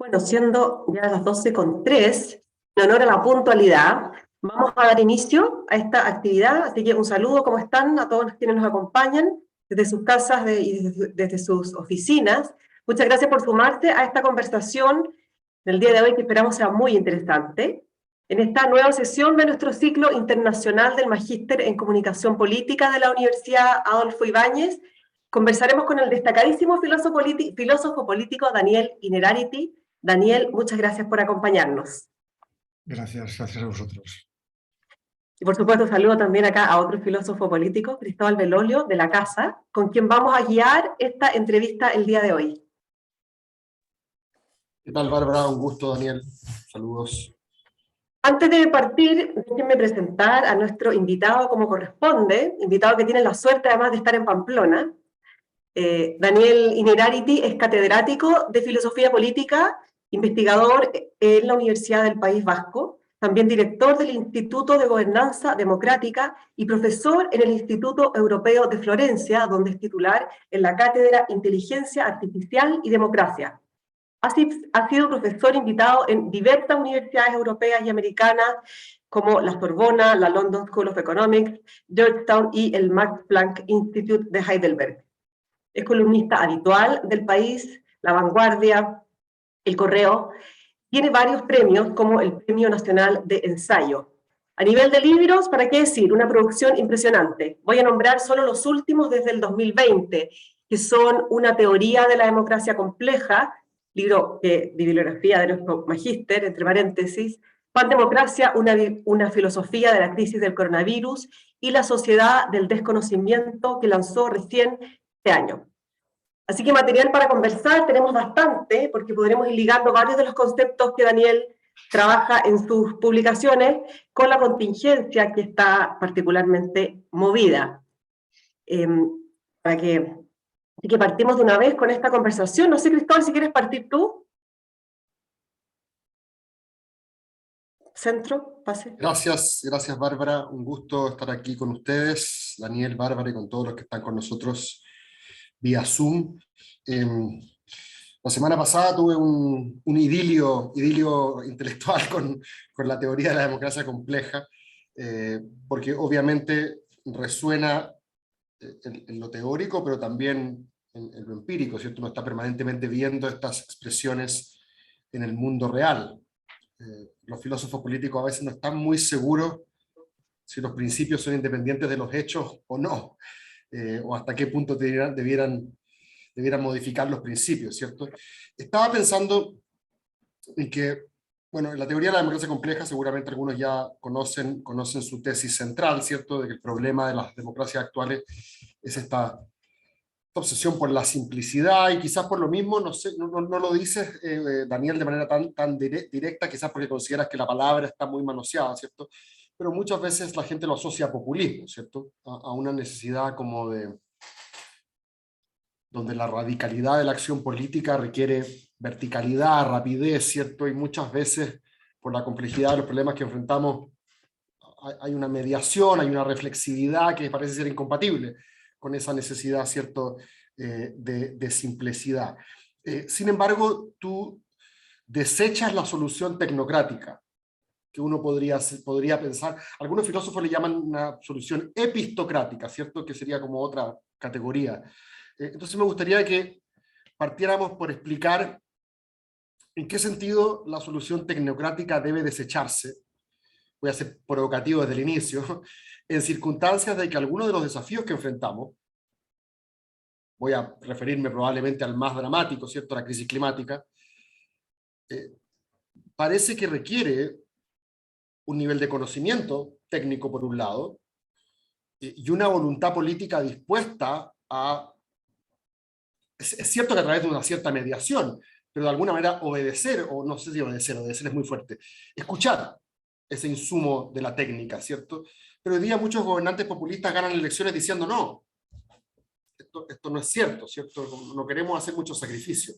Bueno, siendo ya las 12:03, en honor a la puntualidad, vamos a dar inicio a esta actividad. Así que un saludo, ¿cómo están? A todos quienes nos acompañan desde sus casas y desde sus oficinas. Muchas gracias por sumarse a esta conversación del día de hoy, que esperamos sea muy interesante. En esta nueva sesión de nuestro ciclo internacional del Magíster en Comunicación Política de la Universidad Adolfo Ibáñez, conversaremos con el destacadísimo filósofo político Daniel Innerarity. Daniel, muchas gracias por acompañarnos. Gracias a vosotros. Y por supuesto saludo también acá a otro filósofo político, Cristóbal Belolio, de la casa, con quien vamos a guiar esta entrevista el día de hoy. ¿Qué tal, Bárbara? Un gusto, Daniel. Saludos. Antes de partir, déjenme presentar a nuestro invitado como corresponde, invitado que tiene la suerte además de estar en Pamplona. Daniel Innerarity es catedrático de Filosofía Política, investigador en la Universidad del País Vasco, también director del Instituto de Gobernanza Democrática y profesor en el Instituto Europeo de Florencia, donde es titular en la cátedra Inteligencia Artificial y Democracia. Ha sido profesor invitado en diversas universidades europeas y americanas, como la Sorbona, la London School of Economics, Georgetown y el Max Planck Institute de Heidelberg. Es columnista habitual del País, La Vanguardia, El Correo. Tiene varios premios, como el Premio Nacional de Ensayo. A nivel de libros, ¿para qué decir? Una producción impresionante. Voy a nombrar solo los últimos desde el 2020, que son Una teoría de la democracia compleja, libro de bibliografía de nuestro magíster, entre paréntesis, Pandemocracia, una filosofía de la crisis del coronavirus, y La sociedad del desconocimiento, que lanzó recién este año. Así que material para conversar tenemos bastante, porque podremos ir ligando varios de los conceptos que Daniel trabaja en sus publicaciones con la contingencia, que está particularmente movida. Así que partimos de una vez con esta conversación. No sé, Cristóbal, si quieres partir tú. Centro, pase. Gracias, Bárbara. Un gusto estar aquí con ustedes, Daniel, Bárbara, y con todos los que están con nosotros vía Zoom. La semana pasada tuve un idilio intelectual con la teoría de la democracia compleja, porque obviamente resuena en lo teórico, pero también en lo empírico, ¿cierto? Uno está permanentemente viendo estas expresiones en el mundo real. Los filósofos políticos a veces no están muy seguros si los principios son independientes de los hechos o no, o hasta qué punto debieran modificar los principios, ¿cierto? Estaba pensando en que, bueno, en la teoría de la democracia compleja seguramente algunos ya conocen su tesis central, ¿cierto? De que el problema de las democracias actuales es esta obsesión por la simplicidad, y quizás por lo mismo, no sé, no lo dices, Daniel, de manera tan directa, quizás porque consideras que la palabra está muy manoseada, ¿cierto? Pero muchas veces la gente lo asocia a populismo, ¿cierto? A una necesidad como donde la radicalidad de la acción política requiere verticalidad, rapidez, ¿cierto? Y muchas veces, por la complejidad de los problemas que enfrentamos, hay una mediación, hay una reflexividad que parece ser incompatible con esa necesidad, ¿cierto?, de simplicidad. Sin embargo, tú desechas la solución tecnocrática, que uno podría pensar. Algunos filósofos le llaman una solución epistocrática, ¿cierto?, que sería como otra categoría. Entonces me gustaría que partiéramos por explicar en qué sentido la solución tecnocrática debe desecharse. Voy a ser provocativo desde el inicio, en circunstancias de que algunos de los desafíos que enfrentamos, voy a referirme probablemente al más dramático, ¿cierto?, la crisis climática, parece que requiere un nivel de conocimiento técnico por un lado, y una voluntad política dispuesta a, es cierto que a través de una cierta mediación, pero de alguna manera obedecer, o no sé si obedecer es muy fuerte, escuchar ese insumo de la técnica, ¿cierto? Pero hoy día muchos gobernantes populistas ganan elecciones diciendo no, esto no es cierto, ¿cierto? No queremos hacer mucho sacrificio.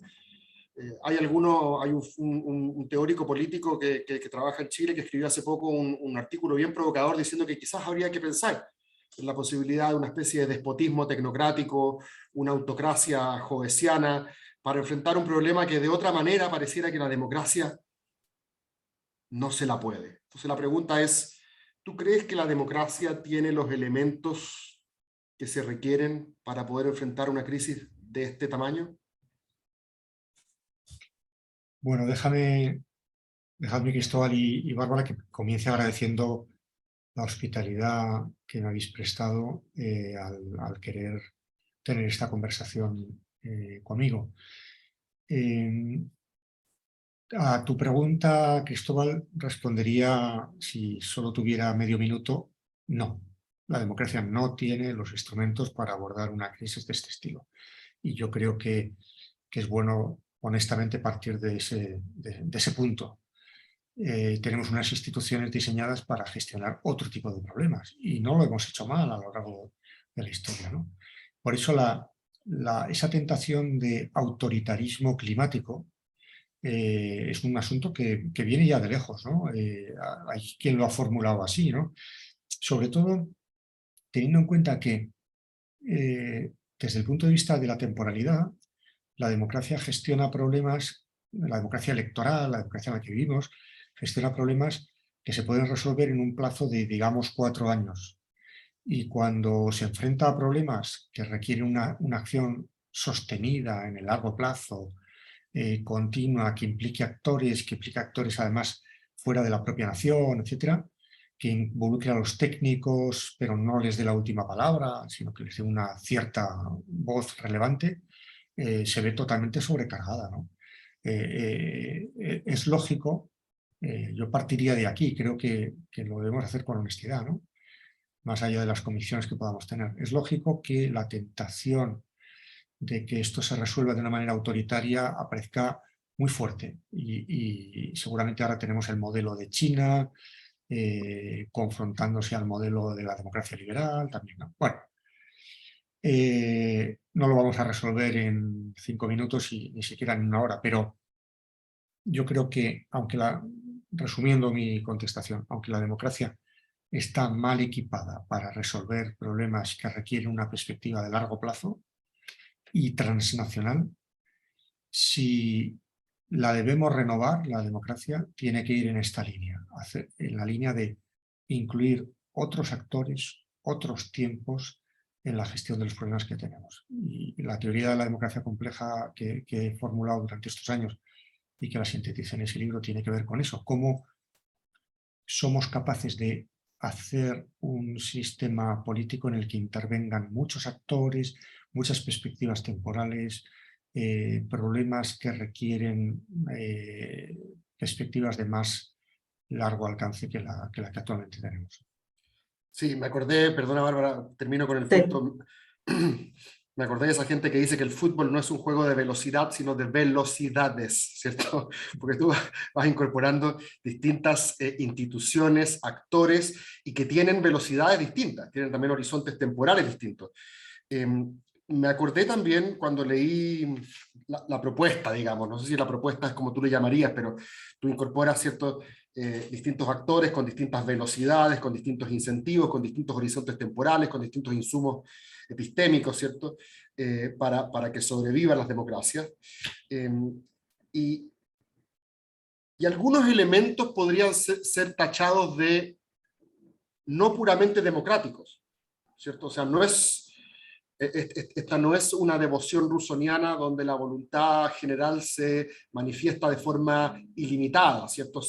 Hay un teórico político que trabaja en Chile, que escribió hace poco un artículo bien provocador diciendo que quizás habría que pensar en la posibilidad de una especie de despotismo tecnocrático, una autocracia jovesiana, para enfrentar un problema que de otra manera pareciera que la democracia no se la puede. Entonces la pregunta es, ¿tú crees que la democracia tiene los elementos que se requieren para poder enfrentar una crisis de este tamaño? Bueno, dejadme, Cristóbal y Bárbara, que comience agradeciendo la hospitalidad que me habéis prestado al querer tener esta conversación conmigo. A tu pregunta, Cristóbal, respondería, si solo tuviera medio minuto, no. La democracia no tiene los instrumentos para abordar una crisis de este estilo. Y yo creo que es bueno, honestamente, partir de ese punto. Tenemos unas instituciones diseñadas para gestionar otro tipo de problemas y no lo hemos hecho mal a lo largo de la historia, ¿no? Por eso esa tentación de autoritarismo climático es un asunto que viene ya de lejos, ¿no? Hay quien lo ha formulado así, ¿no? Sobre todo teniendo en cuenta que desde el punto de vista de la temporalidad, la democracia gestiona problemas, la democracia electoral, la democracia en la que vivimos, gestiona problemas que se pueden resolver en un plazo de, digamos, 4 años. Y cuando se enfrenta a problemas que requieren una acción sostenida en el largo plazo, continua, que implique actores además fuera de la propia nación, etcétera, que involucre a los técnicos, pero no les dé la última palabra, sino que les dé una cierta voz relevante, se ve totalmente sobrecargada, ¿no? Es lógico, yo partiría de aquí, creo que lo debemos hacer con honestidad, ¿no? Más allá de las convicciones que podamos tener. Es lógico que la tentación de que esto se resuelva de una manera autoritaria aparezca muy fuerte y seguramente ahora tenemos el modelo de China confrontándose al modelo de la democracia liberal también, ¿no? Bueno, no lo vamos a resolver en 5 minutos y ni siquiera en 1 hora, pero yo creo que, resumiendo mi contestación, aunque la democracia está mal equipada para resolver problemas que requieren una perspectiva de largo plazo y transnacional, si la debemos renovar, la democracia tiene que ir en esta línea, en la línea de incluir otros actores, otros tiempos en la gestión de los problemas que tenemos. Y la teoría de la democracia compleja que he formulado durante estos años y que la sinteticé en ese libro tiene que ver con eso, cómo somos capaces de hacer un sistema político en el que intervengan muchos actores, muchas perspectivas temporales, problemas que requieren perspectivas de más largo alcance que la que actualmente tenemos. Sí, me acordé, perdona Bárbara, termino con el Sí. punto. Me acordé de esa gente que dice que el fútbol no es un juego de velocidad, sino de velocidades, ¿cierto? Porque tú vas incorporando distintas instituciones, actores, y que tienen velocidades distintas, tienen también horizontes temporales distintos. Me acordé también cuando leí la propuesta, digamos, no sé si la propuesta es como tú le llamarías, pero tú incorporas ciertos distintos actores con distintas velocidades, con distintos incentivos, con distintos horizontes temporales, con distintos insumos epistémicos, ¿cierto? Para que sobrevivan las democracias. Y algunos elementos podrían ser tachados de no puramente democráticos, ¿cierto? O sea, esta no es una devoción rusoniana donde la voluntad general se manifiesta de forma ilimitada, ¿cierto?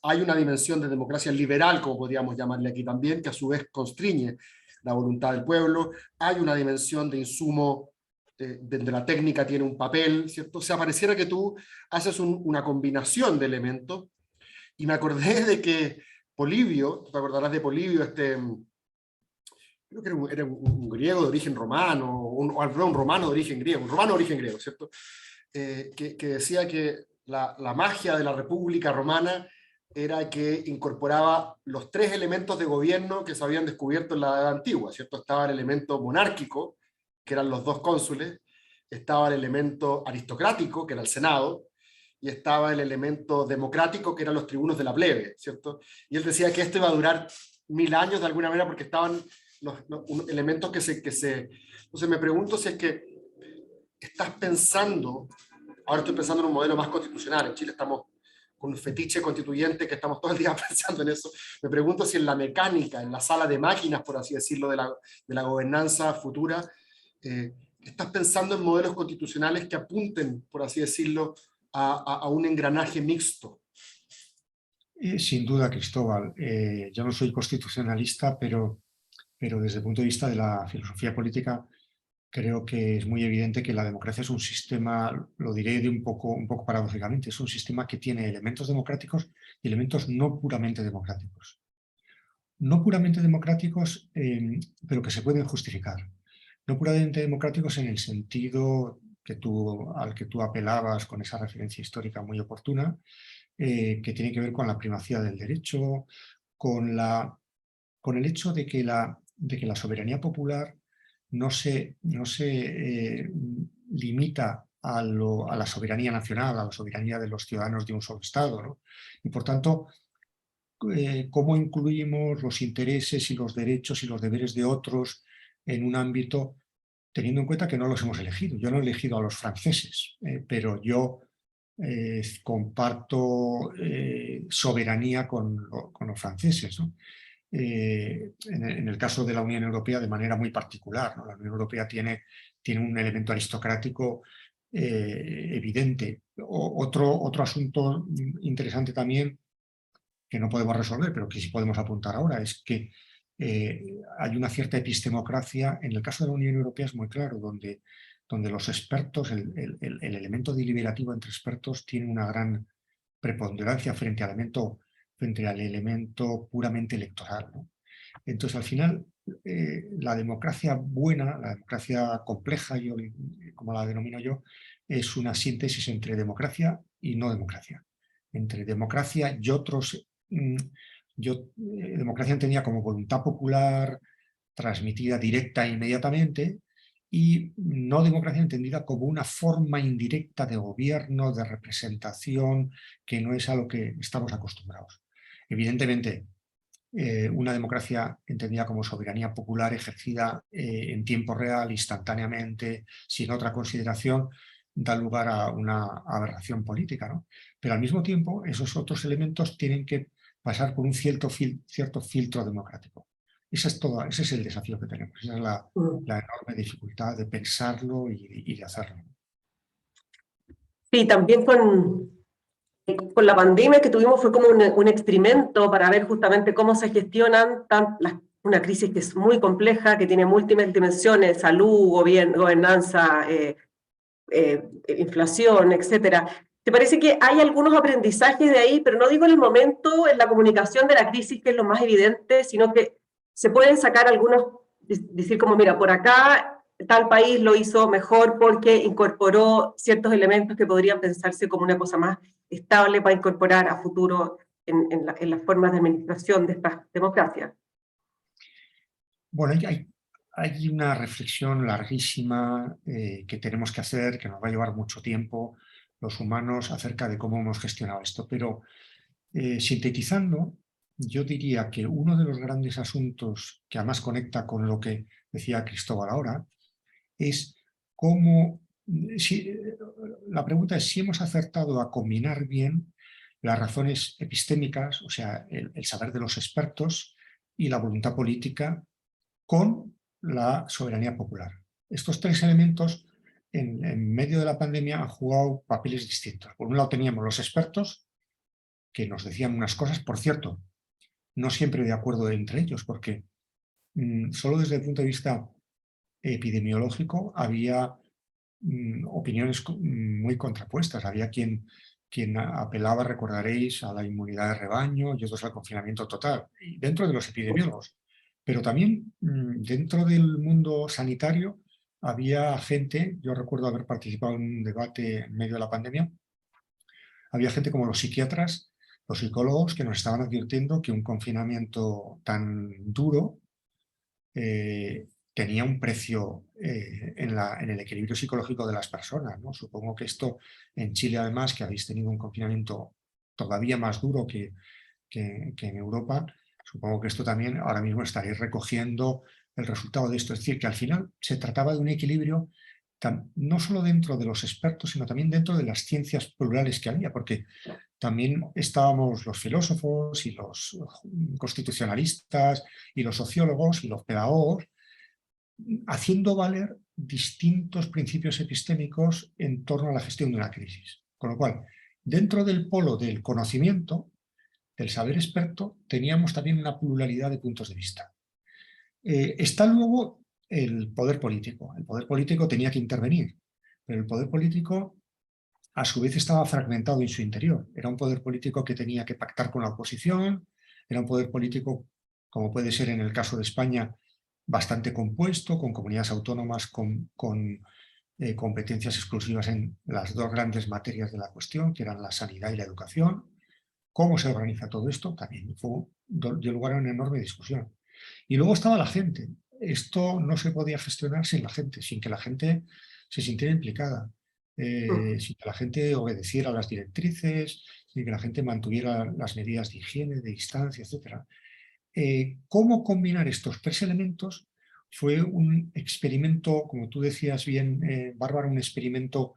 Hay una dimensión de democracia liberal, como podríamos llamarle aquí también, que a su vez constriñe la voluntad del pueblo. Hay una dimensión de insumo donde la técnica tiene un papel, ¿cierto? O sea, pareciera que tú haces una combinación de elementos, y me acordé de que Polibio, te acordarás de Polibio, creo que era un griego de origen romano, un romano de origen griego, un romano de origen griego, ¿cierto? Que decía que la magia de la República Romana era que incorporaba los 3 elementos de gobierno que se habían descubierto en la Edad Antigua, ¿cierto? Estaba el elemento monárquico, que eran los 2 cónsules, estaba el elemento aristocrático, que era el Senado, y estaba el elemento democrático, que eran los tribunos de la plebe, ¿cierto? Y él decía que esto iba a durar 1000 años de alguna manera porque estaban los elementos que se... Entonces me pregunto si es que ¿estás pensando, ahora estoy pensando en un modelo más constitucional, en Chile estamos con un fetiche constituyente que estamos todo el día pensando en eso, me pregunto si en la mecánica, en la sala de máquinas, por así decirlo, de la gobernanza futura, estás pensando en modelos constitucionales que apunten, por así decirlo, a un engranaje mixto. Sin duda, Cristóbal. Yo no soy constitucionalista, pero desde el punto de vista de la filosofía política, creo que es muy evidente que la democracia es un sistema, lo diré de un poco paradójicamente, es un sistema que tiene elementos democráticos y elementos no puramente democráticos. No puramente democráticos, pero que se pueden justificar. No puramente democráticos en el sentido al que tú apelabas con esa referencia histórica muy oportuna, que tiene que ver con la primacía del derecho, con el hecho de que la soberanía popular no se limita a la soberanía nacional, a la soberanía de los ciudadanos de un solo Estado, ¿no? Y por tanto, cómo incluimos los intereses y los derechos y los deberes de otros en un ámbito, teniendo en cuenta que no los hemos elegido. Yo no he elegido a los franceses, pero yo comparto soberanía con los franceses, ¿no? En el caso de la Unión Europea de manera muy particular, ¿no? La Unión Europea tiene un elemento aristocrático evidente. Otro asunto interesante también que no podemos resolver, pero que sí podemos apuntar ahora, es que hay una cierta epistemocracia. En el caso de la Unión Europea es muy claro, donde los expertos, el elemento deliberativo entre expertos tiene una gran preponderancia frente al elemento puramente electoral, ¿no? Entonces, al final, la democracia buena, la democracia compleja, como la denomino yo, es una síntesis entre democracia y no democracia. Entre democracia y otros... democracia entendía como voluntad popular transmitida directa e inmediatamente, y no democracia entendida como una forma indirecta de gobierno, de representación, que no es a lo que estamos acostumbrados. Evidentemente, una democracia entendida como soberanía popular ejercida en tiempo real, instantáneamente, sin otra consideración, da lugar a una aberración política, ¿no? Pero al mismo tiempo, esos otros elementos tienen que pasar por un cierto filtro democrático. Ese es el desafío que tenemos, esa es la enorme dificultad de pensarlo y de hacerlo. Sí, también con la pandemia que tuvimos fue como un experimento para ver justamente cómo se gestionan una crisis que es muy compleja, que tiene múltiples dimensiones: salud, gobernanza, inflación, etc. ¿Te parece que hay algunos aprendizajes de ahí, pero no digo en el momento, en la comunicación de la crisis, que es lo más evidente, sino que se pueden sacar algunos, decir como, mira, por acá tal país lo hizo mejor porque incorporó ciertos elementos que podrían pensarse como una cosa más estable para incorporar a futuro en las formas de administración de estas democracias? Bueno, hay una reflexión larguísima que tenemos que hacer, que nos va a llevar mucho tiempo, los humanos, acerca de cómo hemos gestionado esto. Pero sintetizando, yo diría que uno de los grandes asuntos que además conecta con lo que decía Cristóbal ahora es cómo, la pregunta es si hemos acertado a combinar bien las razones epistémicas, o sea, el saber de los expertos y la voluntad política, con la soberanía popular. Estos tres elementos en medio de la pandemia han jugado papeles distintos. Por un lado teníamos los expertos que nos decían unas cosas, por cierto, no siempre de acuerdo entre ellos, porque solo desde el punto de vista epidemiológico había opiniones muy contrapuestas. Había quien apelaba, recordaréis, a la inmunidad de rebaño y otros al confinamiento total, y dentro de los epidemiólogos. Pero también dentro del mundo sanitario había gente, yo recuerdo haber participado en un debate en medio de la pandemia, había gente como los psiquiatras, los psicólogos, que nos estaban advirtiendo que un confinamiento tan duro tenía un precio en el equilibrio psicológico de las personas, ¿no? Supongo que esto en Chile, además, que habéis tenido un confinamiento todavía más duro que en Europa, supongo que esto también ahora mismo estaréis recogiendo el resultado de esto. Es decir, que al final se trataba de un equilibrio no solo dentro de los expertos, sino también dentro de las ciencias plurales que había, porque también estábamos los filósofos y los constitucionalistas y los sociólogos y los pedagogos haciendo valer distintos principios epistémicos en torno a la gestión de una crisis. Con lo cual, dentro del polo del conocimiento, del saber experto, teníamos también una pluralidad de puntos de vista. Está luego el poder político. El poder político tenía que intervenir, pero el poder político a su vez estaba fragmentado en su interior. Era un poder político que tenía que pactar con la oposición, era un poder político, como puede ser en el caso de España, bastante compuesto, con comunidades autónomas con competencias exclusivas en las dos grandes materias de la cuestión, que eran la sanidad y la educación. ¿Cómo se organiza todo esto? También dio lugar a una enorme discusión. Y luego estaba la gente. Esto no se podía gestionar sin la gente, sin que la gente se sintiera implicada, sin que la gente obedeciera las directrices, sin que la gente mantuviera las medidas de higiene, de distancia, etc. ¿Cómo combinar estos tres elementos? Fue un experimento, como tú decías bien, Bárbara, un experimento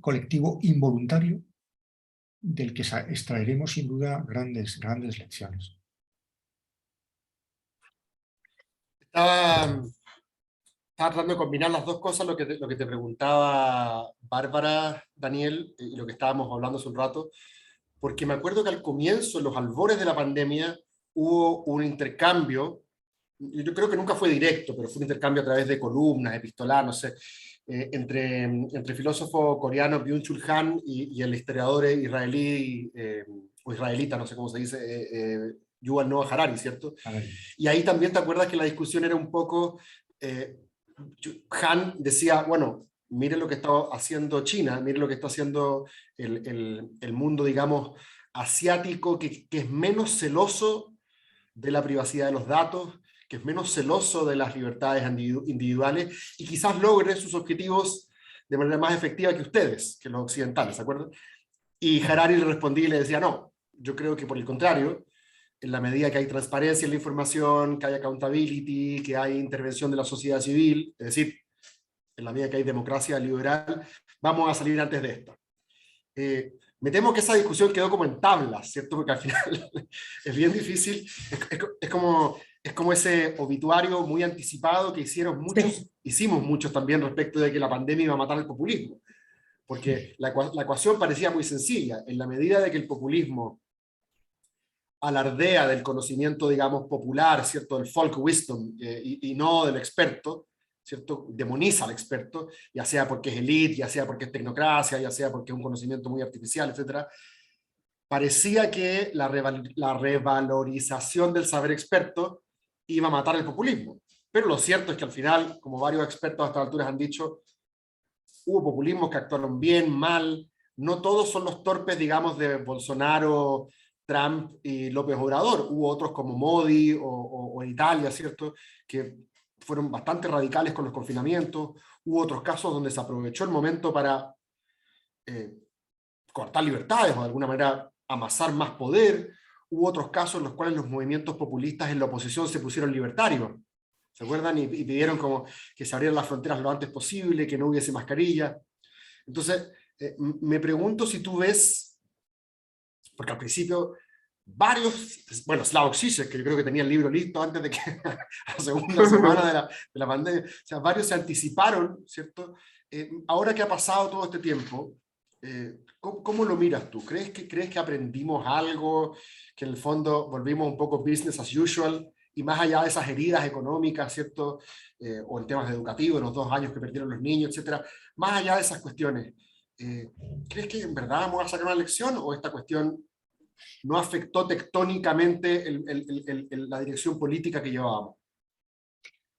colectivo involuntario del que extraeremos sin duda grandes lecciones. Estaba tratando de combinar las dos cosas, lo que te preguntaba Bárbara, Daniel, y lo que estábamos hablando hace un rato, porque me acuerdo que al comienzo, en los albores de la pandemia, hubo un intercambio, yo creo que nunca fue directo, pero fue un intercambio a través de columnas, epistolar, no sé, entre el filósofo coreano Byung-Chul Han y el historiador israelí, o israelita, no sé cómo se dice, Yuval Noah Harari, ¿cierto? Y ahí también te acuerdas que la discusión era un poco, Han decía, bueno, mire lo que está haciendo China, mire lo que está haciendo el mundo, digamos, asiático, que es menos celoso de la privacidad de los datos, que es menos celoso de las libertades individuales y quizás logre sus objetivos de manera más efectiva que ustedes, que los occidentales, ¿se acuerdan? Y Harari le respondía y le decía, no, yo creo que por el contrario, en la medida que hay transparencia en la información, que hay accountability, que hay intervención de la sociedad civil, es decir, en la medida que hay democracia liberal, vamos a salir antes de esta. Me temo que esa discusión quedó como en tablas, ¿cierto? Porque al final es bien difícil, es como ese obituario muy anticipado que hicimos muchos también respecto de que la pandemia iba a matar el populismo. Porque la ecuación parecía muy sencilla. En la medida de que el populismo alardea del conocimiento, digamos, popular, ¿cierto? Del folk wisdom, y no del experto, ¿cierto? Demoniza al experto, ya sea porque es elite, ya sea porque es tecnocracia, ya sea porque es un conocimiento muy artificial, etc. Parecía que la revalorización del saber experto iba a matar el populismo. Pero lo cierto es que al final, como varios expertos a estas alturas han dicho, hubo populismos que actuaron bien, mal, no todos son los torpes, digamos, de Bolsonaro, Trump y López Obrador. Hubo otros como Modi o en Italia, ¿cierto?, que fueron bastante radicales con los confinamientos. Hubo otros casos donde se aprovechó el momento para cortar libertades o de alguna manera amasar más poder. Hubo otros casos en los cuales los movimientos populistas en la oposición se pusieron libertarios. ¿Se acuerdan? Y pidieron como que se abrieran las fronteras lo antes posible, que no hubiese mascarilla. Entonces, me pregunto si tú ves, porque al principio varios, bueno, Slavoj Žižek, que yo creo que tenía el libro listo antes de que a la segunda semana de la pandemia, o sea, varios se anticiparon, ¿cierto? Ahora que ha pasado todo este tiempo, ¿cómo lo miras tú? ¿Crees que aprendimos algo, que en el fondo volvimos un poco business as usual, y más allá de esas heridas económicas, ¿cierto? O en temas educativos, los 2 años que perdieron los niños, etcétera, más allá de esas cuestiones, ¿crees que en verdad vamos a sacar una lección o esta cuestión no afectó tectónicamente la dirección política que llevábamos?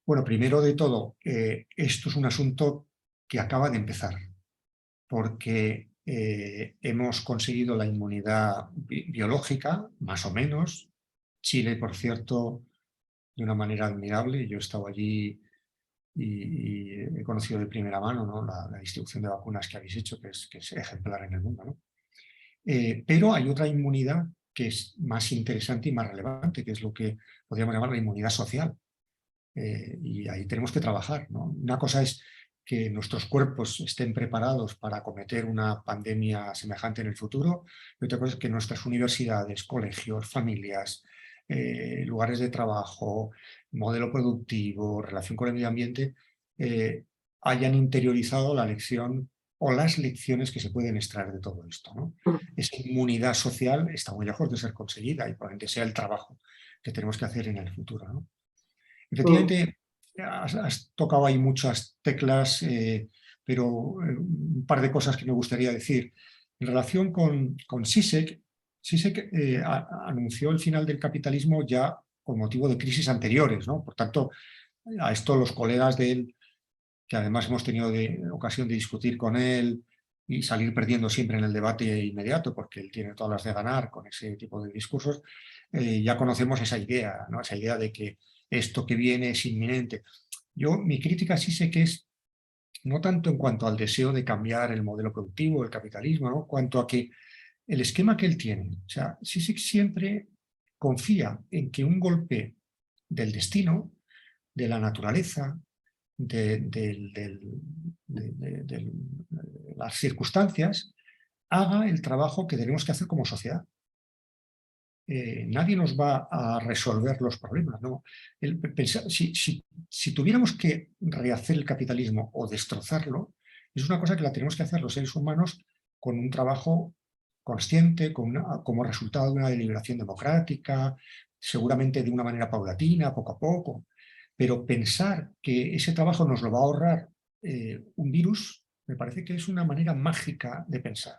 Bueno, primero de todo, esto es un asunto que acaba de empezar, porque hemos conseguido la inmunidad biológica, más o menos. Chile, por cierto, de una manera admirable. Yo he estado allí y he conocido de primera mano, ¿no?, la distribución de vacunas que habéis hecho, que es ejemplar en el mundo, ¿no? Pero hay otra inmunidad que es más interesante y más relevante, que es lo que podríamos llamar la inmunidad social. Y ahí tenemos que trabajar, ¿no? Una cosa es que nuestros cuerpos estén preparados para acometer una pandemia semejante en el futuro, y otra cosa es que nuestras universidades, colegios, familias, lugares de trabajo, modelo productivo, relación con el medio ambiente, hayan interiorizado la lección o las lecciones que se pueden extraer de todo esto, ¿no? Esa inmunidad social está muy lejos de ser conseguida y probablemente sea el trabajo que tenemos que hacer en el futuro, ¿no? Efectivamente, has tocado ahí muchas teclas, pero un par de cosas que me gustaría decir. En relación con Zizek, Zizek anunció el final del capitalismo ya con motivo de crisis anteriores, ¿no? Por tanto, a esto los colegas de él, que además hemos tenido ocasión de discutir con él y salir perdiendo siempre en el debate inmediato, porque él tiene todas las de ganar con ese tipo de discursos, ya conocemos esa idea, ¿no? Esa idea de que esto que viene es inminente. Mi crítica sí sé que es no tanto en cuanto al deseo de cambiar el modelo productivo, el capitalismo, ¿no? Cuanto a que el esquema que él tiene, o sea, Zizek siempre confía en que un golpe del destino, de la naturaleza, de las circunstancias, haga el trabajo que tenemos que hacer como sociedad. Nadie nos va a resolver los problemas, ¿no? Si tuviéramos que rehacer el capitalismo o destrozarlo, es una cosa que la tenemos que hacer los seres humanos con un trabajo consciente, como resultado de una deliberación democrática, seguramente de una manera paulatina, poco a poco. Pero pensar que ese trabajo nos lo va a ahorrar un virus, me parece que es una manera mágica de pensar.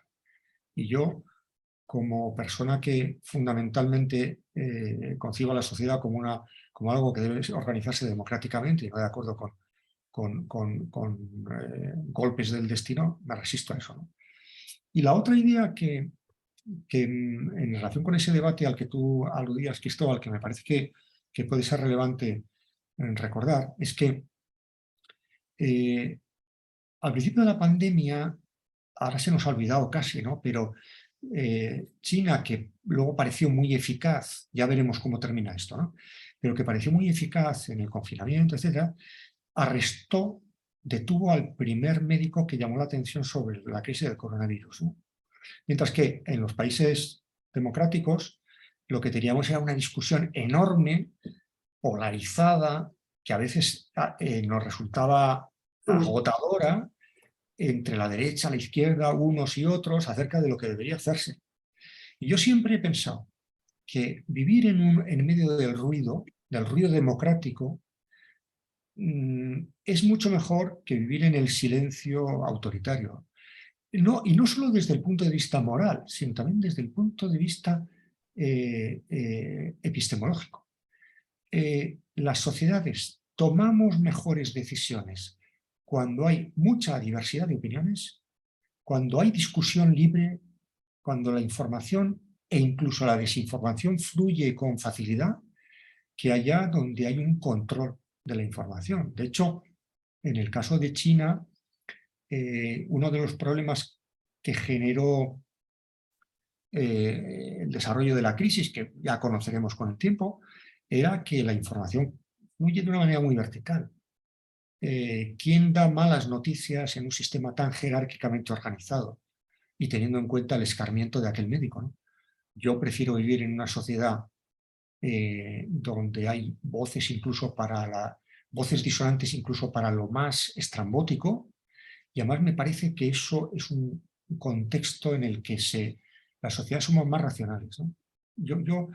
Y yo, como persona que fundamentalmente concibo a la sociedad como algo que debe organizarse democráticamente y no de acuerdo con golpes del destino, me resisto a eso, ¿no? Y la otra idea que en relación con ese debate al que tú aludías, Cristóbal, que me parece que puede ser relevante recordar, es que al principio de la pandemia, ahora se nos ha olvidado casi, ¿no? Pero China, que luego pareció muy eficaz, ya veremos cómo termina esto, ¿no? Pero que pareció muy eficaz en el confinamiento, etcétera, detuvo al primer médico que llamó la atención sobre la crisis del coronavirus, ¿no? Mientras que en los países democráticos lo que teníamos era una discusión enorme, polarizada, que a veces nos resultaba agotadora, entre la derecha, la izquierda, unos y otros, acerca de lo que debería hacerse. Y yo siempre he pensado que vivir en medio del ruido democrático, es mucho mejor que vivir en el silencio autoritario. No, y no solo desde el punto de vista moral, sino también desde el punto de vista epistemológico. Las sociedades tomamos mejores decisiones cuando hay mucha diversidad de opiniones, cuando hay discusión libre, cuando la información e incluso la desinformación fluye con facilidad, que allá donde hay un control de la información. De hecho, en el caso de China, uno de los problemas que generó el desarrollo de la crisis, que ya conoceremos con el tiempo, era que la información fluye de una manera muy vertical. ¿Quién da malas noticias en un sistema tan jerárquicamente organizado y teniendo en cuenta el escarmiento de aquel médico, ¿no? Yo prefiero vivir en una sociedad donde hay voces voces disonantes incluso para lo más estrambótico, y además me parece que eso es un contexto en el que las sociedades somos más racionales, ¿no? Yo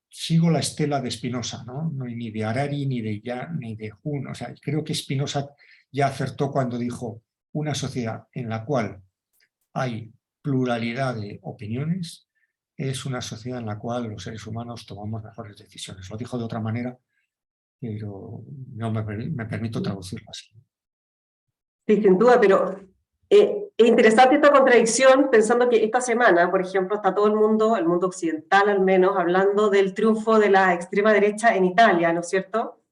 sigo la estela de Spinoza, ¿no? Ni de Harari, ni de Hume. O sea, creo que Spinoza ya acertó cuando dijo: una sociedad en la cual hay pluralidad de opiniones es una sociedad en la cual los seres humanos tomamos mejores decisiones. Lo dijo de otra manera, pero no me permito traducirlo así. Sí, sin duda, pero es interesante esta contradicción, pensando que esta semana, por ejemplo, está todo el mundo occidental al menos, hablando del triunfo de la extrema derecha en Italia, ¿no es cierto?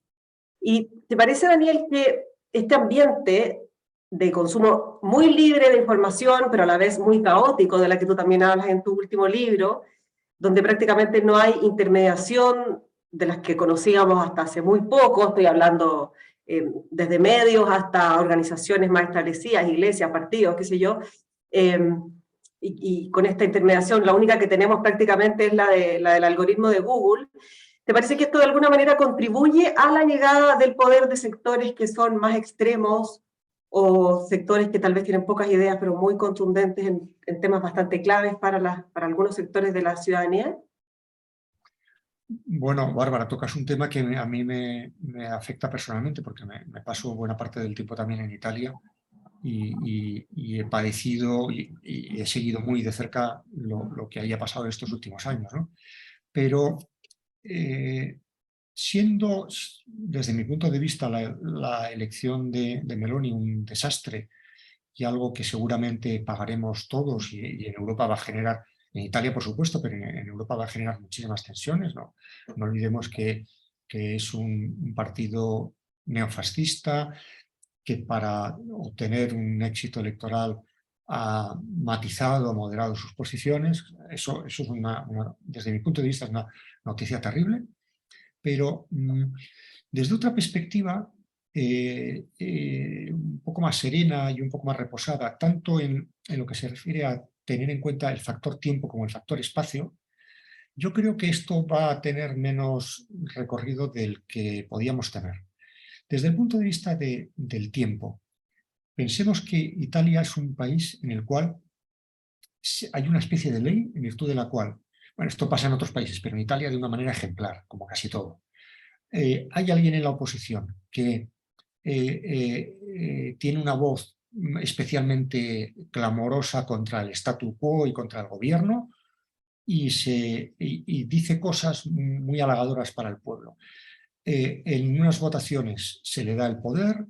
¿Y te parece, Daniel, que este ambiente de consumo muy libre de información, pero a la vez muy caótico, de la que tú también hablas en tu último libro, donde prácticamente no hay intermediación de las que conocíamos hasta hace muy poco, estoy hablando desde medios hasta organizaciones más establecidas, iglesias, partidos, qué sé yo, y con esta intermediación, la única que tenemos prácticamente es la del algoritmo de Google. ¿Te parece que esto de alguna manera contribuye a la llegada del poder de sectores que son más extremos o sectores que tal vez tienen pocas ideas pero muy contundentes en temas bastante claves para algunos sectores de la ciudadanía? Bueno, Bárbara, tocas un tema que a mí me afecta personalmente porque me paso buena parte del tiempo también en Italia y he padecido y he seguido muy de cerca lo que haya pasado estos últimos años, ¿no? Pero siendo, desde mi punto de vista, la elección de Meloni un desastre y algo que seguramente pagaremos todos y en Europa va a generar, en Italia por supuesto, pero en Europa va a generar muchísimas tensiones, ¿no? No olvidemos que es un partido neofascista que para obtener un éxito electoral ha matizado, ha moderado sus posiciones. Eso es desde mi punto de vista, es una noticia terrible, pero desde otra perspectiva, un poco más serena y un poco más reposada, tanto en lo que se refiere a tener en cuenta el factor tiempo como el factor espacio, yo creo que esto va a tener menos recorrido del que podíamos tener. Desde el punto de vista del tiempo, pensemos que Italia es un país en el cual hay una especie de ley en virtud de la cual, bueno, esto pasa en otros países, pero en Italia de una manera ejemplar, como casi todo. Hay alguien en la oposición que tiene una voz especialmente clamorosa contra el statu quo y contra el gobierno y dice cosas muy halagadoras para el pueblo. En unas votaciones se le da el poder,